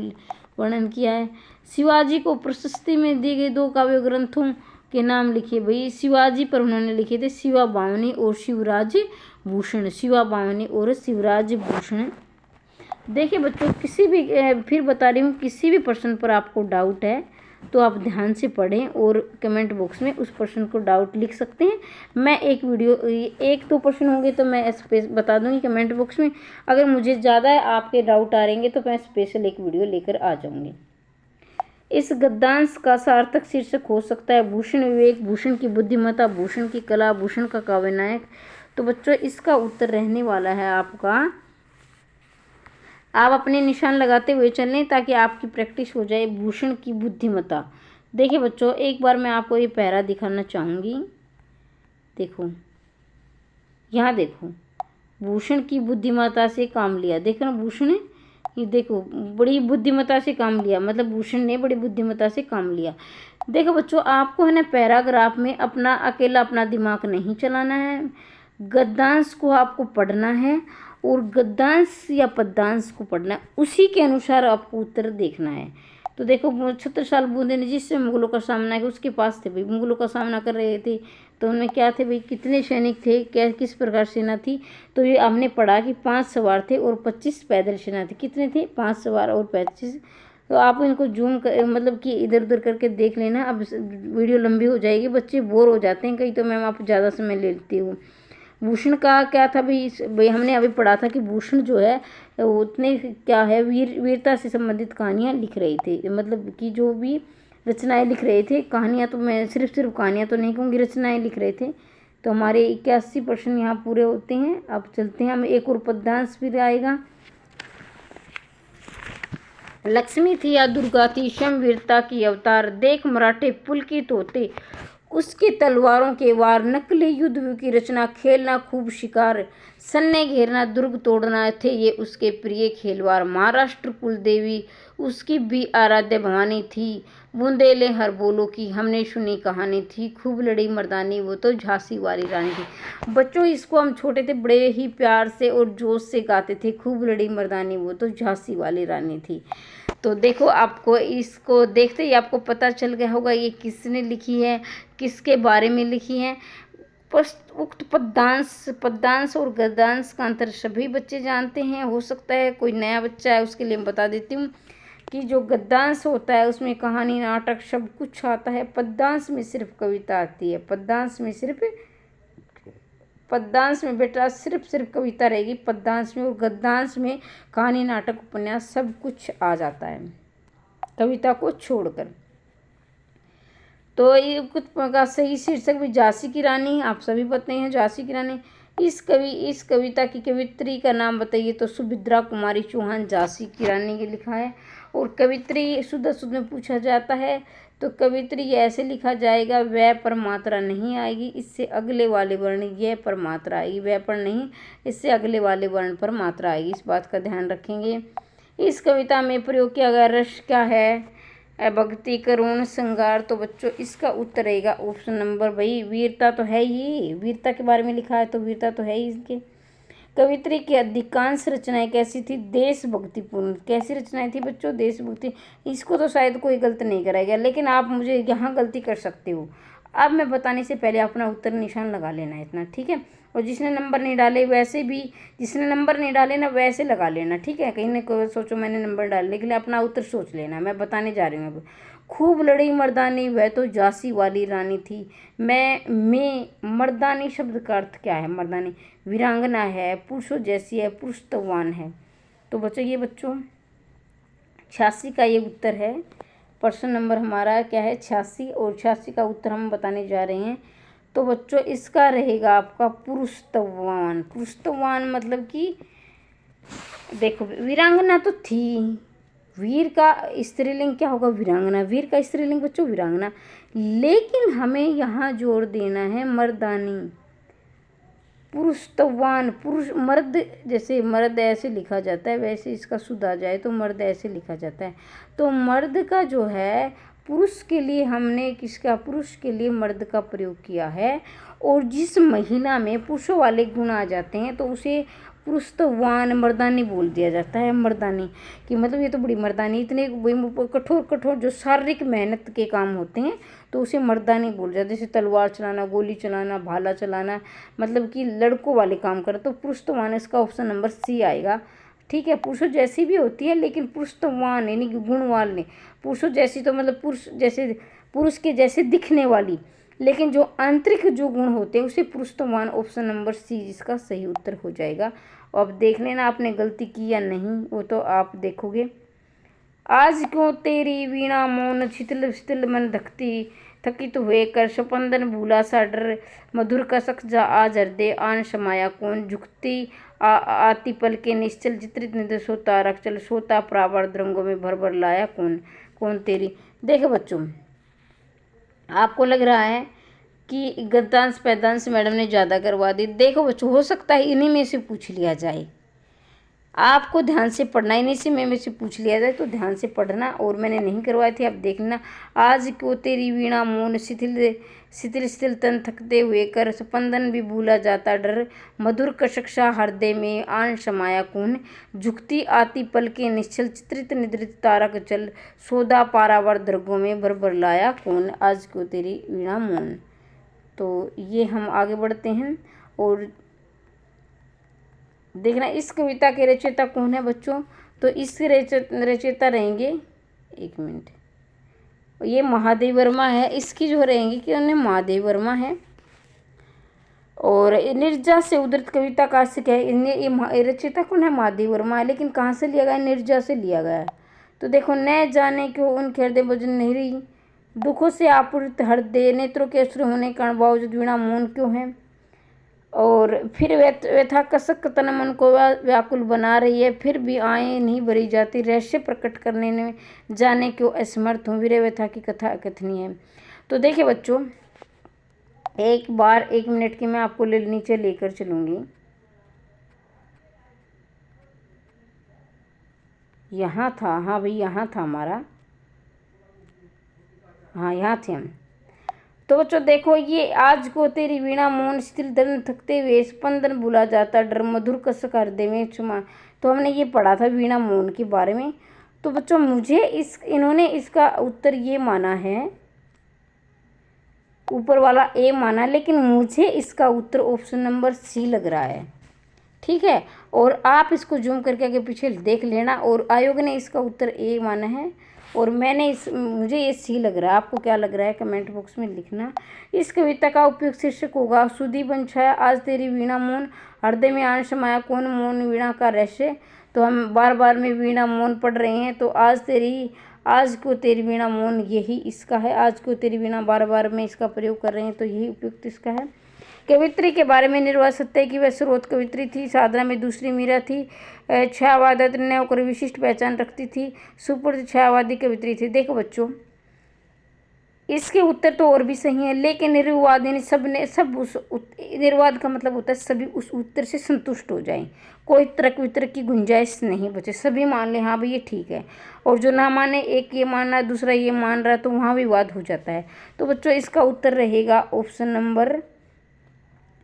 वर्णन किया है। शिवाजी को प्रशस्ति में दिए गए 2 काव्य ग्रंथों के नाम लिखिए भाई। शिवाजी पर उन्होंने लिखे थे शिवा बावनी और शिवराज भूषण। शिवा बावनी और शिवराज भूषण। देखिए बच्चों, किसी भी, फिर बता रही हूँ, किसी भी प्रश्न पर आपको डाउट है तो आप ध्यान से पढ़ें और कमेंट बॉक्स में उस प्रश्न को डाउट लिख सकते हैं। मैं एक वीडियो, 1-2 प्रश्न होंगे तो मैं स्पेस बता दूंगी कमेंट बॉक्स में। अगर मुझे ज़्यादा आपके डाउट आ रहेंगे तो मैं स्पेशल एक वीडियो लेकर आ जाऊंगी। इस गद्यांश का सार्थक शीर्षक हो सकता है भूषण विवेक, भूषण की बुद्धिमत्ता, भूषण की कला, भूषण का काव्य नायक। तो बच्चों इसका उत्तर रहने वाला है आपका, आप अपने निशान लगाते हुए चलें ताकि आपकी प्रैक्टिस हो जाए, भूषण की बुद्धिमत्ता। देखिए बच्चों, एक बार मैं आपको ये पैरा दिखाना चाहूँगी। देखो यहाँ देखो, भूषण की बुद्धिमत्ता से काम लिया। देखो ना भूषण है, ये देखो बड़ी बुद्धिमत्ता से काम लिया, मतलब भूषण ने बड़ी बुद्धिमत्ता से काम लिया। देखो बच्चों, आपको है ना पैराग्राफ में अपना अकेला अपना दिमाग नहीं चलाना है, गद्यांश को आपको पढ़ना है और गद्यांश या पद्यांश को पढ़ना है, उसी के अनुसार आपको उत्तर देखना है। तो देखो, छत्रसाल बुंदे ने जिससे मुगलों का सामना किया, उसके पास थे भाई, मुगलों का सामना कर रहे थे तो उनमें क्या थे भाई, कितने सैनिक थे, क्या किस प्रकार सेना थी। तो ये हमने पढ़ा कि 5 सवार थे और 25 पैदल सेना थी। कितने थे? 5 सवार और 25। तो आप इनको जूम कर, मतलब कि इधर उधर करके देख लेना। अब वीडियो लंबी हो जाएगी, बच्चे बोर हो जाते हैं कहीं, तो मैम आप ज़्यादा समय ले लेती हूँ। भूषण का क्या था भाई हमने अभी पढ़ा था कि भूषण जो है उतने क्या है, वीरता से संबंधित कहानियाँ लिख रहे थे, मतलब कि जो भी रचनाएं लिख रहे थे, कहानियाँ तो मैं सिर्फ कहानियाँ तो नहीं कहूँगी, रचनाएं लिख रहे थे। तो हमारे 81% यहाँ पूरे होते हैं। अब चलते हैं, हम एक और पद्यांश फिर आएगा। लक्ष्मी थी या दुर्गा थी, क्षम वीरता की अवतार, देख मराठे पुलकित होते उसकी तलवारों के वार, नकली युद्ध की रचना, खेलना खूब शिकार, सन्ने घेरना दुर्ग तोड़ना थे ये उसके प्रिय खेलवार। महाराष्ट्र कुल देवी उसकी भी आराध्य भवानी थी, बुंदेले हर बोलो की हमने सुनी कहानी थी, खूब लड़ी मर्दानी वो तो झांसी वाली रानी थी। बच्चों इसको हम छोटे थे बड़े ही प्यार से और जोश से गाते थे, खूब लड़ी मर्दानी वो तो झांसी वाली रानी थी। तो देखो आपको इसको देखते ही आपको पता चल गया होगा ये किसने लिखी है, किसके बारे में लिखी है। उक्त पद्यांश और गद्यांश का अंतर सभी बच्चे जानते हैं। हो सकता है कोई नया बच्चा है उसके लिए मैं बता देती हूँ कि जो गद्यांश होता है उसमें कहानी नाटक सब कुछ आता है, पद्यांश में सिर्फ कविता आती है। पद्यांश में बेटा सिर्फ कविता रहेगी पद्यांश में, और गद्यांश में कहानी नाटक उपन्यास सब कुछ आ जाता है कविता को छोड़कर। तो ये कुछ का सही शीर्षक भी झांसी की रानी, आप सभी पता हैं झांसी की रानी। इस कविता की कवित्री का नाम बताइए, तो सुभद्रा कुमारी चौहान झांसी की रानी के लिखा है। और कवित्री शुद्ध में पूछा जाता है तो कवित्री ऐसे लिखा जाएगा, वह पर मात्रा नहीं आएगी, इससे अगले वाले वर्ण यह पर मात्रा आएगी, वह पर नहीं इससे अगले वाले वर्ण पर मात्रा आएगी, इस बात का ध्यान रखेंगे। इस कविता में प्रयोग किया गया रस क्या है, भक्ति करुण श्रृंगार। तो बच्चों इसका उत्तर रहेगा ऑप्शन नंबर, भाई वीरता तो है ही, वीरता के बारे में लिखा है तो वीरता तो है ही इसके। कवित्री की अधिकांश रचनाएं कैसी थी, देशभक्तिपूर्ण। कैसी रचनाएं थी बच्चों, देशभक्ति। इसको तो शायद कोई गलत नहीं कराएगा, लेकिन आप मुझे यहाँ गलती कर सकते हो। अब मैं बताने से पहले अपना उत्तर निशान लगा लेना इतना, ठीक है। और जिसने नंबर नहीं डाले वैसे भी, जिसने नंबर नहीं डाले ना वैसे लगा लेना, ठीक है। कहीं ना सोचो मैंने नंबर डालने के लिए, अपना उत्तर सोच लेना। मैं बताने जा रही हूँ अब। खूब लड़ी मर्दानी वह तो झांसी वाली रानी थी। मैं मर्दानी शब्द का अर्थ क्या है, मर्दानी वीरांगना है, पुरुषों जैसी है, पुरुषत्ववान है। तो बच्चों ये 86 का ये उत्तर है। प्रश्न नंबर हमारा क्या है 86, और 86 का उत्तर हम बताने जा रहे हैं। तो बच्चों इसका रहेगा आपका पुरुषत्ववान। पुरुषत्ववान मतलब कि देखो वीरांगना तो थी, वीर का स्त्रीलिंग क्या होगा, वीरांगना। वीर का स्त्रीलिंग बच्चों वीरांगना, लेकिन हमें यहाँ जोर देना है मर्दानी, पुरुषत्ववान। पुरुष मर्द, जैसे मर्द ऐसे लिखा जाता है वैसे इसका शुद्ध आ जाए तो मर्द ऐसे लिखा जाता है। तो मर्द का जो है पुरुष के लिए हमने किसका, पुरुष के लिए मर्द का प्रयोग किया है। और जिस महिला में पुरुषों वाले गुण आ जाते हैं तो उसे पुरुषत्ववान मर्दानी बोल दिया जाता है। मर्दानी कि मतलब ये तो बड़ी मर्दानी, इतने कठोर जो शारीरिक मेहनत के काम होते हैं तो उसे मर्दानी बोल जाते हैं। जैसे तलवार चलाना, गोली चलाना, भाला चलाना, मतलब कि लड़कों वाले काम करे तो पुरुषत्ववान, इसका ऑप्शन नंबर सी आएगा, ठीक है। पुरुषों जैसी भी होती है लेकिन पुरुषत्ववान यानी कि गुणवान नहीं। पुरुषों जैसी तो मतलब पुरुष के जैसे दिखने वाली, लेकिन जो आंतरिक जो गुण होते हैं उसे पुरुषत्ववान, ऑप्शन नंबर सी जिसका सही उत्तर हो जाएगा। अब देख लेना आपने गलती की या नहीं, वो तो आप देखोगे। आज क्यों तेरी वीणा मौन, शिथिल शिथिल मन थकित हुए कर, स्पंदन भूला सा डर, मधुर कसक जा आज हृदय आन समाया कौन, झुकती आती पल के निश्चल, चित्रित निधि सोता रख चल, सोता प्रावर्त रंगों में भर भर लाया कौन तेरी। देखो बच्चों आपको लग रहा है कि गद्यांश पैदांश मैडम ने ज़्यादा करवा दी। देखो बच्चों हो सकता है इन्हीं में से पूछ लिया जाए, आपको ध्यान से पढ़ना, इन्हीं से में से पूछ लिया जाए तो ध्यान से पढ़ना। और मैंने नहीं करवाई थी, अब देखना। आज क्यों तेरी वीणा मौन, शिथिल तन थकते हुए कर, स्पंदन भी भूला जाता डर, मधुर कशक्षा हृदय में आन समाया कौन, झुकती आती पल के निश्चल, चित्रित निद्रित तारक चल, सौदा पारावर दर्गों में भर भर लाया कौन, आज क्यों तेरी वीणा मौन। तो ये हम आगे बढ़ते हैं और देखना इस कविता के रचयिता कौन है बच्चों। तो इसके रचयिता रहेंगे, एक मिनट, ये महादेव वर्मा है। इसकी जो रहेंगी कि उन्हें महादेव वर्मा है। और निर्जा से उद्धृत कविता का से क्या है, ये रचयिता कौन है, महादेव वर्मा है। लेकिन कहाँ से लिया गया, निर्जा से लिया गया है। तो देखो न जाने क्यों उनके हृदय भजन नहीं रही, दुखों से आपूर्त हृदय, नेत्रों के अश्रु होने कारण बावजूद वीणा मौन क्यों है। और फिर व्यथा कसक तन मन को व्याकुल बना रही है, फिर भी आए नहीं भरी जाती, रहस्य प्रकट करने में जाने क्यों असमर्थ हूँ, वीर व्यथा की कथा कथनी है। तो देखिए बच्चों, एक बार 1 मिनट की मैं आपको नीचे लेकर चलूँगी। यहाँ था, हाँ भाई यहाँ था हमारा, हाँ यहाँ थे हम। तो बच्चों देखो, ये आज को तेरी वीणा मौन स्थिर धर्म थकते हुए स्पंदन भुला जाता डर मधुर कसक हृदय में क्षमा। तो हमने ये पढ़ा था वीणा मौन के बारे में। तो बच्चों मुझे इन्होंने इसका उत्तर ये माना है, ऊपर वाला ए माना, लेकिन मुझे इसका उत्तर ऑप्शन नंबर सी लग रहा है। ठीक है, और आप इसको जूम करके आगे पीछे देख लेना। और आयोग ने इसका उत्तर ए माना है और मुझे ये सी लग रहा है। आपको क्या लग रहा है कमेंट बॉक्स में लिखना। इस कविता का उपयुक्त शीर्षक होगा सुधी बन छाया आज तेरी वीणा मौन, हृदय में आन समाया कौन मौन वीणा का रहस्य। तो हम बार बार में वीणा मौन पढ़ रहे हैं, तो आज को तेरी वीणा मौन यही इसका है। आज को तेरी वीणा बार बार में इसका प्रयोग कर रहे हैं, तो यही उपयुक्त इसका है। कवित्री के बारे में निर्वात सत्य है कि वह स्रोत कवित्री थी, साधना में दूसरी मीरा थी, छायावाद ने होकर विशिष्ट पहचान रखती थी, सुपूर्द छायावादी कवित्री थी। देखो बच्चों, इसके उत्तर तो और भी सही है, लेकिन निर्वाद यानी निर्वाद का मतलब होता है सभी उस उत्तर से संतुष्ट हो जाएं, कोई तर्क वितर्क की गुंजाइश नहीं बचे, सभी मान ले हाँ भाई ये ठीक है। और जो ना माने, एक ये मान रहा दूसरा ये मान रहा, तो वहाँ विवाद हो जाता है। तो बच्चों इसका उत्तर रहेगा ऑप्शन नंबर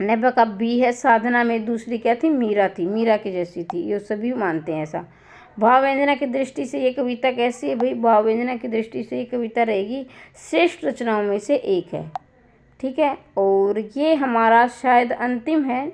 90 का बी है। साधना में दूसरी क्या थी, मीरा थी, मीरा की जैसी थी, ये सभी मानते हैं ऐसा। भाव व्यंजना की दृष्टि से ये कविता कैसी है भाई, भाव व्यंजना की दृष्टि से ये कविता रहेगी श्रेष्ठ रचनाओं में से एक है। ठीक है, और ये हमारा शायद अंतिम है,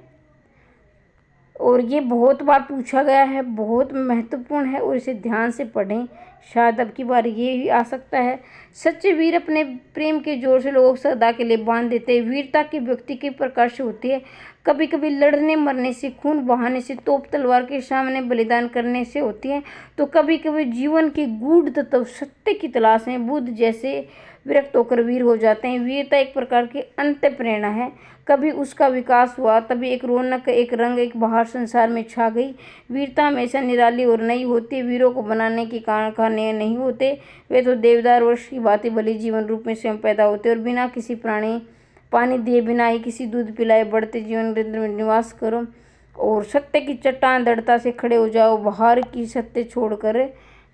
और ये बहुत बार पूछा गया है, बहुत महत्वपूर्ण है, और इसे ध्यान से पढ़ें, शायद अब की बार ये भी आ सकता है। सच्चे वीर अपने प्रेम के जोर से लोगों को सदा के लिए बांध देते हैं। वीरता की व्यक्ति के प्रकाश होती है, कभी कभी लड़ने मरने से, खून बहाने से, तोप तलवार के सामने बलिदान करने से होती है, तो कभी कभी जीवन के गूढ़ तत्व सत्य की तलाश में बुद्ध जैसे विरक्त होकर वीर हो जाते हैं। वीरता एक प्रकार की अंत प्रेरणा है, कभी उसका विकास हुआ, तभी एक रौनक, एक रंग, एक बहार संसार में छा गई। वीरता हमेशा निराली और नई होती है। वीरों को बनाने के कारखाने नहीं होते, वे तो देवदार वृक्ष की भांति बलि जीवन रूप में स्वयं पैदा होते और बिना किसी पानी दिए, बिना ही किसी दूध पिलाए बढ़ते जीवन केंद्र में निवास करो और सत्य की चट्टान दृढ़ता से खड़े हो जाओ। बाहर की सत्य छोड़कर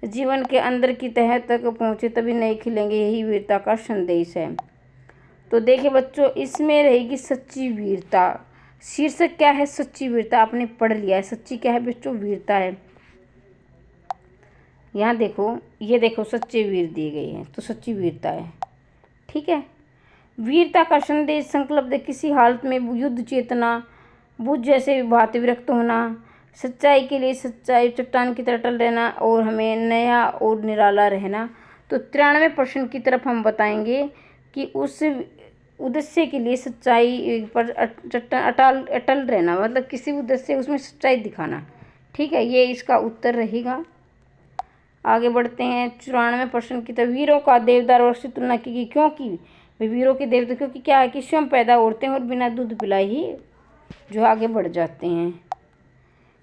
जीवन के अंदर की तह तक पहुँचे, तभी नए खिलेंगे। यही वीरता का संदेश है। तो देखिए बच्चों, इसमें रहेगी सच्ची वीरता। शीर्षक क्या है, सच्ची वीरता, आपने पढ़ लिया है। सच्ची क्या है बच्चों, वीरता है। यहाँ देखो, ये देखो सच्चे वीर दिए गए हैं, तो सच्ची वीरता है। ठीक है, वीरता का संदेश संकल्प किसी हालत में युद्ध चेतना, बुद्ध जैसे भांति विरक्त होना, सच्चाई के लिए सच्चाई चट्टान की तरह टल रहना और हमें नया और निराला रहना। तो 93% की तरफ हम बताएंगे कि उस उद्देश्य के लिए सच्चाई पर अटल रहना, मतलब किसी उद्देश्य उसमें सच्चाई दिखाना। ठीक है, ये इसका उत्तर रहेगा। आगे बढ़ते हैं 94% की तरफ। वीरों का देवदार वृक्ष से तुलना की गई, क्योंकि वीरों के देवदार, क्योंकि क्या है कि स्वयं पैदा होते हैं और बिना दूध पिलाए ही जो आगे बढ़ जाते हैं।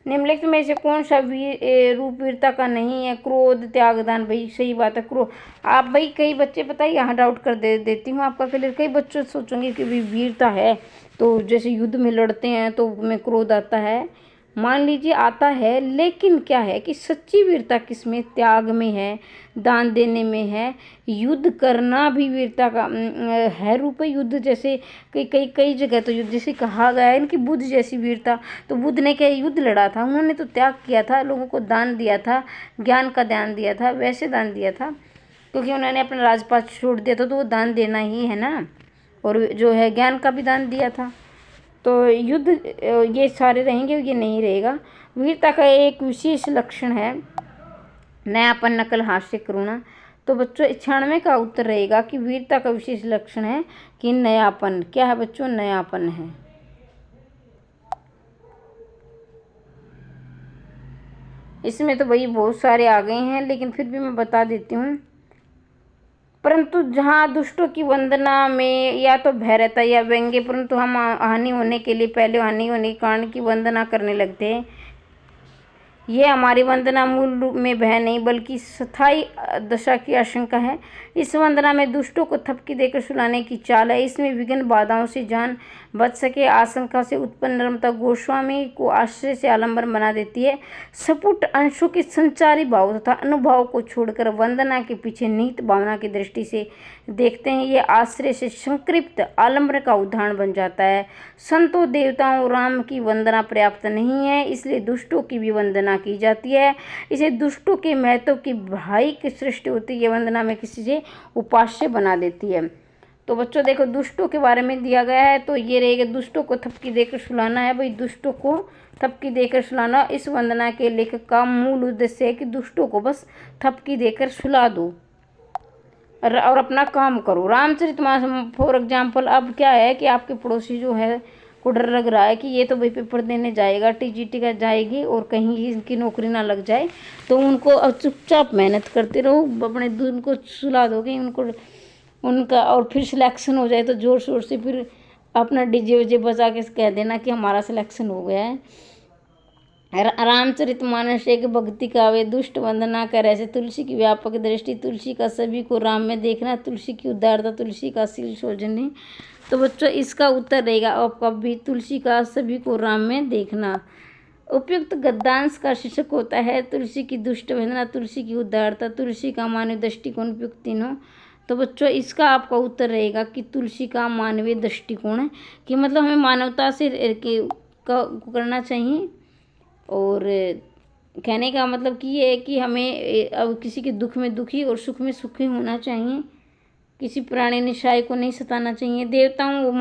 निम्नलिखित में से कौन सा रूप वीरता का नहीं है, क्रोध त्यागदान। भाई सही बात है, क्रोध। आप भाई कई बच्चे पता है यहाँ डाउट कर देती हूँ आपका क्लियर। कई बच्चे सोचेंगे कि भाई वीरता है तो जैसे युद्ध में लड़ते हैं तो में क्रोध आता है, मान लीजिए आता है, लेकिन क्या है कि सच्ची वीरता किसमें, त्याग में है, दान देने में है। युद्ध करना भी वीरता का है रूप है। युद्ध जैसे कई जगह तो युद्ध जैसे कहा गया है कि बुद्ध जैसी वीरता, तो बुद्ध ने क्या युद्ध लड़ा था, उन्होंने तो त्याग किया था, लोगों को दान दिया था, ज्ञान का दान दिया था, वैसे दान दिया था, क्योंकि उन्होंने अपना राजपाट छोड़ दिया था, तो वो दान देना ही है ना। और जो है ज्ञान का भी दान दिया था। तो युद्ध ये सारे रहेंगे, ये नहीं रहेगा। वीरता का एक विशेष लक्षण है नयापन, नकल, हास्य, करुणा। तो बच्चों 96 का उत्तर रहेगा कि वीरता का विशेष लक्षण है कि नयापन। क्या है बच्चों, नयापन है। इसमें तो भाई बहुत सारे आ गए हैं, लेकिन फिर भी मैं बता देती हूँ। परंतु जहाँ दुष्टों की वंदना में या तो भैरता या व्यंग्य, परंतु हम हानि होने के लिए पहले हानि होने के कारण की वंदना करने लगते हैं। ये हमारी वंदना मूल रूप में भय नहीं बल्कि स्थायी दशा की आशंका है। इस वंदना में दुष्टों को थपकी देकर सुलाने की चाल है। इसमें विघ्न बाधाओं से जान बच सके आशंका से उत्पन्न नर्मता गोस्वामी को आश्रय से आलंबन बना देती है। सपुट अंशों के संचारी भाव तथा अनुभव को छोड़कर वंदना के पीछे निहित भावना की दृष्टि से देखते हैं। ये आश्रय से संकृप्त आलंबन का उदाहरण बन जाता है। संतों देवताओं राम की वंदना पर्याप्त नहीं है, इसलिए दुष्टों की भी वंदना की जाती है। इसे दुष्टों के महत्व की भाई की सृष्टि होती है, वंदना में किसी से उपास्य बना देती है। तो बच्चों देखो दुष्टों के बारे में दिया गया है, तो ये रहेगा दुष्टों को थपकी देकर सुलाना है। भाई दुष्टों को थपकी देकर सुलाना इस वंदना के लेखक का मूल उद्देश्य है कि दुष्टों को बस थपकी देकर सुला दो और अपना काम करो। रामचरितमानस फॉर एग्जाम्पल, अब क्या है कि आपके पड़ोसी जो है को डर लग रहा है कि ये तो भाई पेपर देने जाएगा, टीजीटी का जाएगी और कहीं इनकी नौकरी ना लग जाए, तो उनको चुपचाप मेहनत करते रहो, अपने उनको सुला दोगे उनका और फिर सिलेक्शन हो जाए तो जोर शोर से फिर अपना डीजे वीजे बजा के कह देना कि हमारा सिलेक्शन हो गया है। रामचरितमानस एक भक्ति काव्य, दुष्ट वंदना कर ऐसे तुलसी की व्यापक दृष्टि, तुलसी का सभी को राम में देखना, तुलसी की उदारता, तुलसी का शील सौजन्य। तो बच्चों इसका उत्तर रहेगा आपका भी, तुलसी का सभी को राम में देखना। उपयुक्त गद्यांश का शीर्षक होता है तुलसी की दुष्ट वंदना, तुलसी की उदारता, तुलसी का मानवीय दृष्टिकोण, उपयुक्त तीनों। तो बच्चों इसका आपका उत्तर रहेगा कि तुलसी का मानवीय दृष्टिकोण है, कि मतलब हमें मानवता से करना चाहिए। और कहने का मतलब कि ये है कि हमें अब किसी के दुख में दुखी और सुख में सुखी होना चाहिए, किसी प्राणी निशाय को नहीं सताना चाहिए। देवताओं व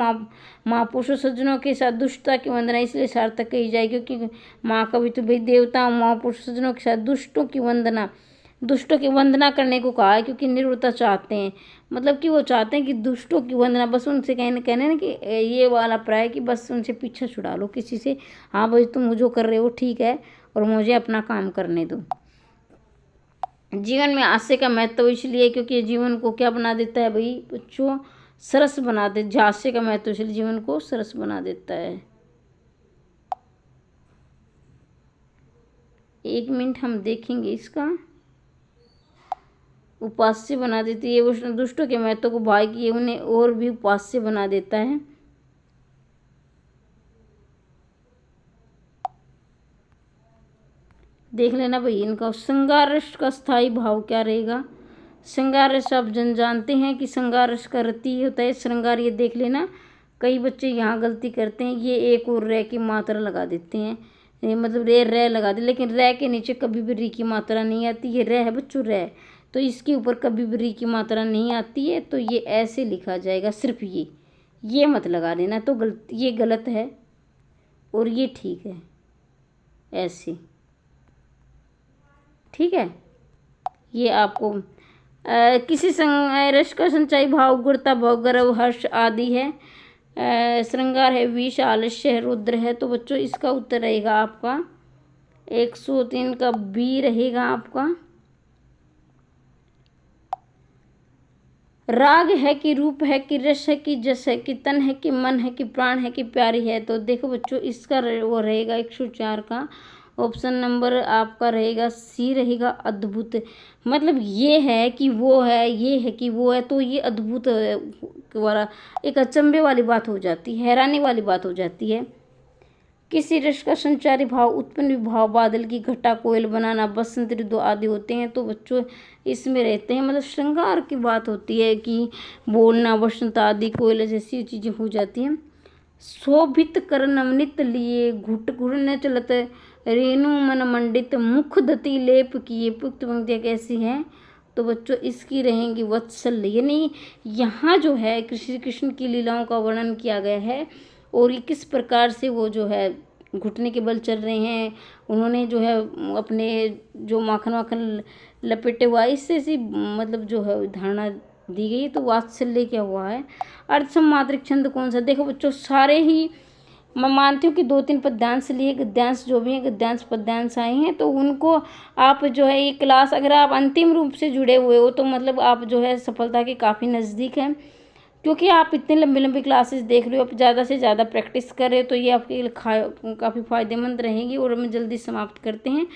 महापुरुषों सज्जनों के साथ दुष्टता की वंदना इसलिए सार्थक कही जाए क्योंकि माँ का भी तो भाई देवताओं महापुरुषों सज्जनों के साथ दुष्टों की वंदना करने को कहा है, क्योंकि निर्वृत्ता चाहते हैं, मतलब कि वो चाहते हैं कि दुष्टों की वंदना बस उनसे कहने ना कि ये वाला प्राय कि बस उनसे पीछा छुड़ा लो किसी से, हाँ भाई तुम जो कर रहे हो ठीक है और मुझे अपना काम करने दो। जीवन में हास्य का महत्व इसलिए क्योंकि ये जीवन को क्या बना देता है भाई बच्चों, सरस बना दे। हास्य का महत्व इसलिए जीवन को सरस बना देता है। 1 मिनट हम देखेंगे इसका। उपास्य बना देती है, वो दुष्टों के महत्व को भाई किए उन्हें और भी उपास्य बना देता है। देख लेना भाई इनका श्रृंगार रस का स्थायी भाव क्या रहेगा। श्रृंगार रस आप जानते हैं कि श्रृंगार रस का रति होता है श्रृंगार। ये देख लेना कई बच्चे यहाँ गलती करते हैं, ये एक और रे की मात्रा लगा देते हैं, मतलब रे लगा दे, लेकिन रे के नीचे कभी भी री की मात्रा नहीं आती। ये रे है बच्चों रे, तो इसके ऊपर कभी भी री की मात्रा नहीं आती है, तो ये ऐसे लिखा जाएगा सिर्फ ये मत लगा देना। तो ये गलत है और ये ठीक है ऐसे, ठीक है। ये आपको किसी रस का संचाई भाव गुणता भाव गर्व हर्ष आदि है। श्रृंगार है विष आलस्य है रुद्र है। तो बच्चों इसका उत्तर रहेगा आपका 103 का बी रहेगा आपका। राग है कि रूप है कि रस है कि जस है कि तन है कि मन है कि प्राण है कि प्यारी है। तो देखो बच्चों इसका वो रहेगा 104 का ऑप्शन नंबर आपका रहेगा सी रहेगा अद्भुत। मतलब ये है कि वो है, ये है कि वो है, तो ये अद्भुत वाला एक अचंभे वाली बात हो जाती है, हैरानी वाली बात हो जाती है। किसी रस का संचारी भाव उत्पन्न भाव बादल की घटा कोयल बनाना बसंत ऋतु आदि होते हैं। तो बच्चों इसमें रहते हैं, मतलब श्रृंगार की बात होती है कि बोलना वसंत आदि कोयल जैसी चीज़ें हो जाती हैं। शोभित कर नवनित लिए घुट घुटने चलत रेणु मन मंडित मुख दति लेप किए। पुक्त पंक्तियाँ कैसी हैं। तो बच्चों इसकी रहेंगी वत्सल्य, यानी यहाँ जो है कृष्ण की लीलाओं का वर्णन किया गया है और ये किस प्रकार से वो जो है घुटने के बल चल रहे हैं, उन्होंने जो है अपने जो माखन लपेटे हुआ इससे सी मतलब जो है धारणा दी गई। तो वात्सल्य क्या हुआ है। अर्थ सम्मात्रिक छंद कौन सा। देखो बच्चों सारे ही मैं मानती हूँ कि 2-3 पद्यांश लिए, गद्यांश जो भी हैं, गद्यांश पद्यांश आए हैं, तो उनको आप जो है ये क्लास अगर आप अंतिम रूप से जुड़े हुए हो तो मतलब आप जो है सफलता के काफ़ी नज़दीक हैं, क्योंकि आप इतने लंबी लंबी क्लासेस देख रहे हो, आप ज़्यादा से ज़्यादा प्रैक्टिस कर रहे हो, तो ये आपके लिए काफ़ी फ़ायदेमंद रहेंगी। और हम जल्दी समाप्त करते हैं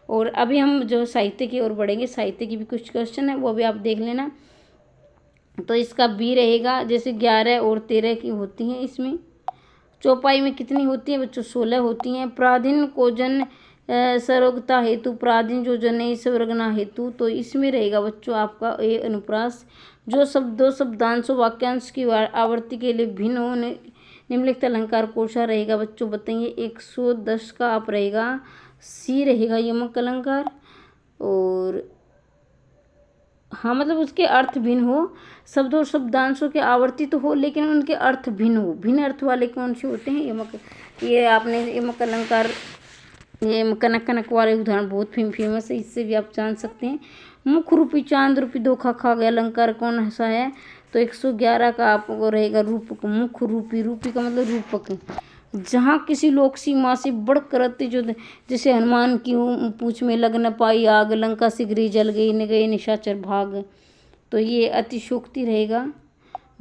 और अभी हम जो साहित्य की ओर बढ़ेंगे। साहित्य की भी कुछ क्वेश्चन है, वो भी आप देख लेना। तो इसका बी रहेगा, जैसे 11 और 13 की होती हैं। इसमें चौपाई में कितनी होती है बच्चों? 16 होती हैं। प्राधीन को जन सर्वगता हेतु, प्राधीन जो जन सर्वगना हेतु, तो इसमें रहेगा बच्चों आपका ए अनुप्रास। जो शब्द दो शब्दांशों वाक्यांश की आवृत्ति के लिए भिन्न हो, निम्नलिखित अलंकार कौन सा रहेगा बच्चों? बताइए। 110 का आप रहेगा सी रहेगा यमक अलंकार। और हाँ, मतलब उसके अर्थ भिन्न हो, शब्दों और शब्दांशों के आवर्ती तो हो लेकिन उनके अर्थ भिन्न हो। भिन्न अर्थ वाले कौन से होते हैं? यमक। ये आपने यमक अलंकार, ये कनक कनक वाले उदाहरण बहुत फेमस है, इससे भी आप जान सकते हैं। मुख रूपी चांद रूपी दो खा गए अलंकार कौन सा है? तो 111 का आपको रहेगा रूपक। मुख रूपी, रूपी का मतलब रूपक। जहाँ किसी लोक सीमा से बढ़कर अति जो, जैसे हनुमान की पूंछ में लग न पाई आग, लंका शीघ्र जल गई, न गए निशाचर भाग, तो ये अतिशोक्ति रहेगा।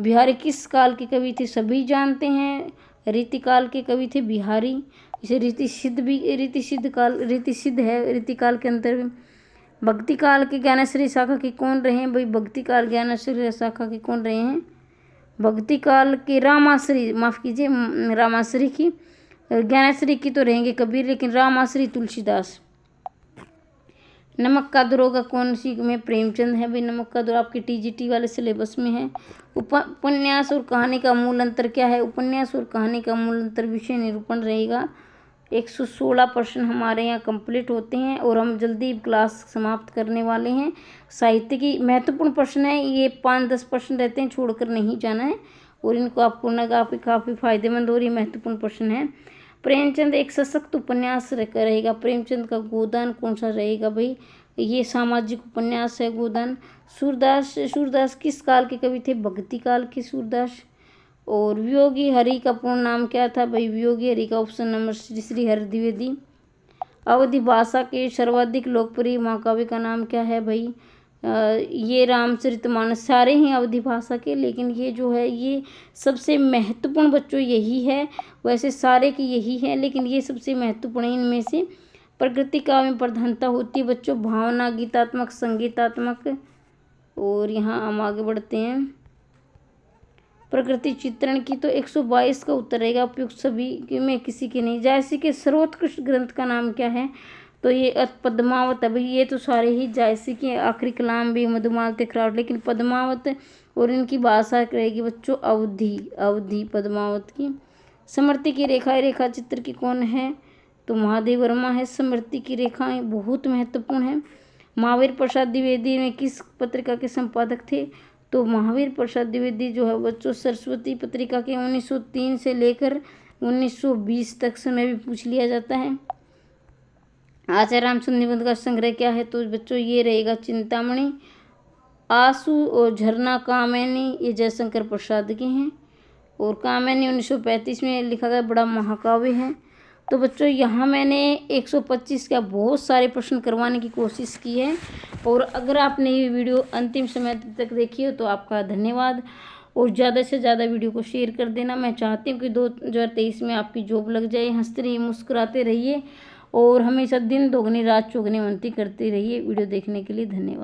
बिहारी किस काल के कवि थे? सभी जानते हैं, रीतिकाल के कवि थे बिहारी। इसे रीतिसिद्ध भी, रीतिसिद्ध है रीतिकाल के अंतर। भक्ति काल के ज्ञानेश्वरी शाखा के कौन रहे हैं भाई? भक्ति काल ज्ञानेश्वरी शाखा के कौन रहे हैं? भक्ति काल के रामाश्री, माफ़ कीजिए, रामाश्री की। ज्ञानेश्वरी की तो रहेंगे कबीर, लेकिन रामाश्री तुलसीदास। नमक का दरोगा कौन सी में? प्रेमचंद है भाई। नमक का दरोगा आपके टीजीटी वाले सिलेबस में है। उपन्यास और कहानी का मूल अंतर क्या है? उपन्यास और कहानी का मूल अंतर विषय निरूपण रहेगा। 116 प्रश्न हमारे यहाँ कंप्लीट होते हैं और हम जल्दी क्लास समाप्त करने वाले हैं। साहित्य की महत्वपूर्ण प्रश्न है, ये 5-10 प्रश्न रहते हैं, छोड़कर नहीं जाना है और इनको आपको ना काफ़ी फायदेमंद और ये महत्वपूर्ण प्रश्न है। प्रेमचंद एक सशक्त उपन्यास रहेगा। प्रेमचंद का गोदान कौन सा रहेगा भाई? ये सामाजिक उपन्यास है गोदान। सूरदास किस काल के कवि थे? भक्ति काल के सूरदास। और वियोगी हरि का पूर्ण नाम क्या था भाई? वियोगी हरि का ऑप्शन नंबर श्री हरि द्विवेदी। अवधि भाषा के सर्वाधिक लोकप्रिय महाकाव्य का नाम क्या है भाई? ये रामचरितमानस। सारे हैं अवधि भाषा के, लेकिन ये जो है ये सबसे महत्वपूर्ण बच्चों यही है। वैसे सारे की यही है, लेकिन ये सबसे महत्वपूर्ण है इनमें से। प्रकृति काव्य में प्रधानता होती है बच्चों भावना, गीतात्मक, संगीतात्मक। और यहाँ हम आगे बढ़ते हैं। प्रकृति चित्रण की तो 122 का उत्तर रहेगा। उपयुक्त सभी में किसी के नहीं। जायसी के सर्वोत्कृष्ट ग्रंथ का नाम क्या है? तो ये पद्मावत। अभी ये तो सारे ही जायसी के, आखिरी कलाम भी, मधुमालती खराट, लेकिन पद्मावत और इनकी भाषा रहेगी बच्चों अवधि पद्मावत की। समृति की रेखा चित्र की कौन है? तो महादेव वर्मा है। समृति की रेखाएं बहुत महत्वपूर्ण है। महावीर प्रसाद द्विवेदी में किस पत्रिका के संपादक थे? तो महावीर प्रसाद द्विवेदी जो है बच्चों सरस्वती पत्रिका के 1903 से लेकर 1920 तक समय भी पूछ लिया जाता है। आचार्य रामचंद्र निबंध का संग्रह क्या है? तो बच्चों ये रहेगा चिंतामणि। आंसू और झरना कामिनी ये जयशंकर प्रसाद के हैं। और कामिनी 1935 में लिखा गया बड़ा महाकाव्य है। तो बच्चों यहाँ मैंने 125 का बहुत सारे प्रश्न करवाने की कोशिश की है। और अगर आपने ये वीडियो अंतिम समय तक देखी हो तो आपका धन्यवाद। और ज़्यादा से ज़्यादा वीडियो को शेयर कर देना। मैं चाहती हूँ कि 2023 में आपकी जॉब लग जाए। हंसते रहिए, मुस्कुराते रहिए और हमेशा दिन दोगुनी रात चौगुनी उन्नति करते रहिए। वीडियो देखने के लिए धन्यवाद।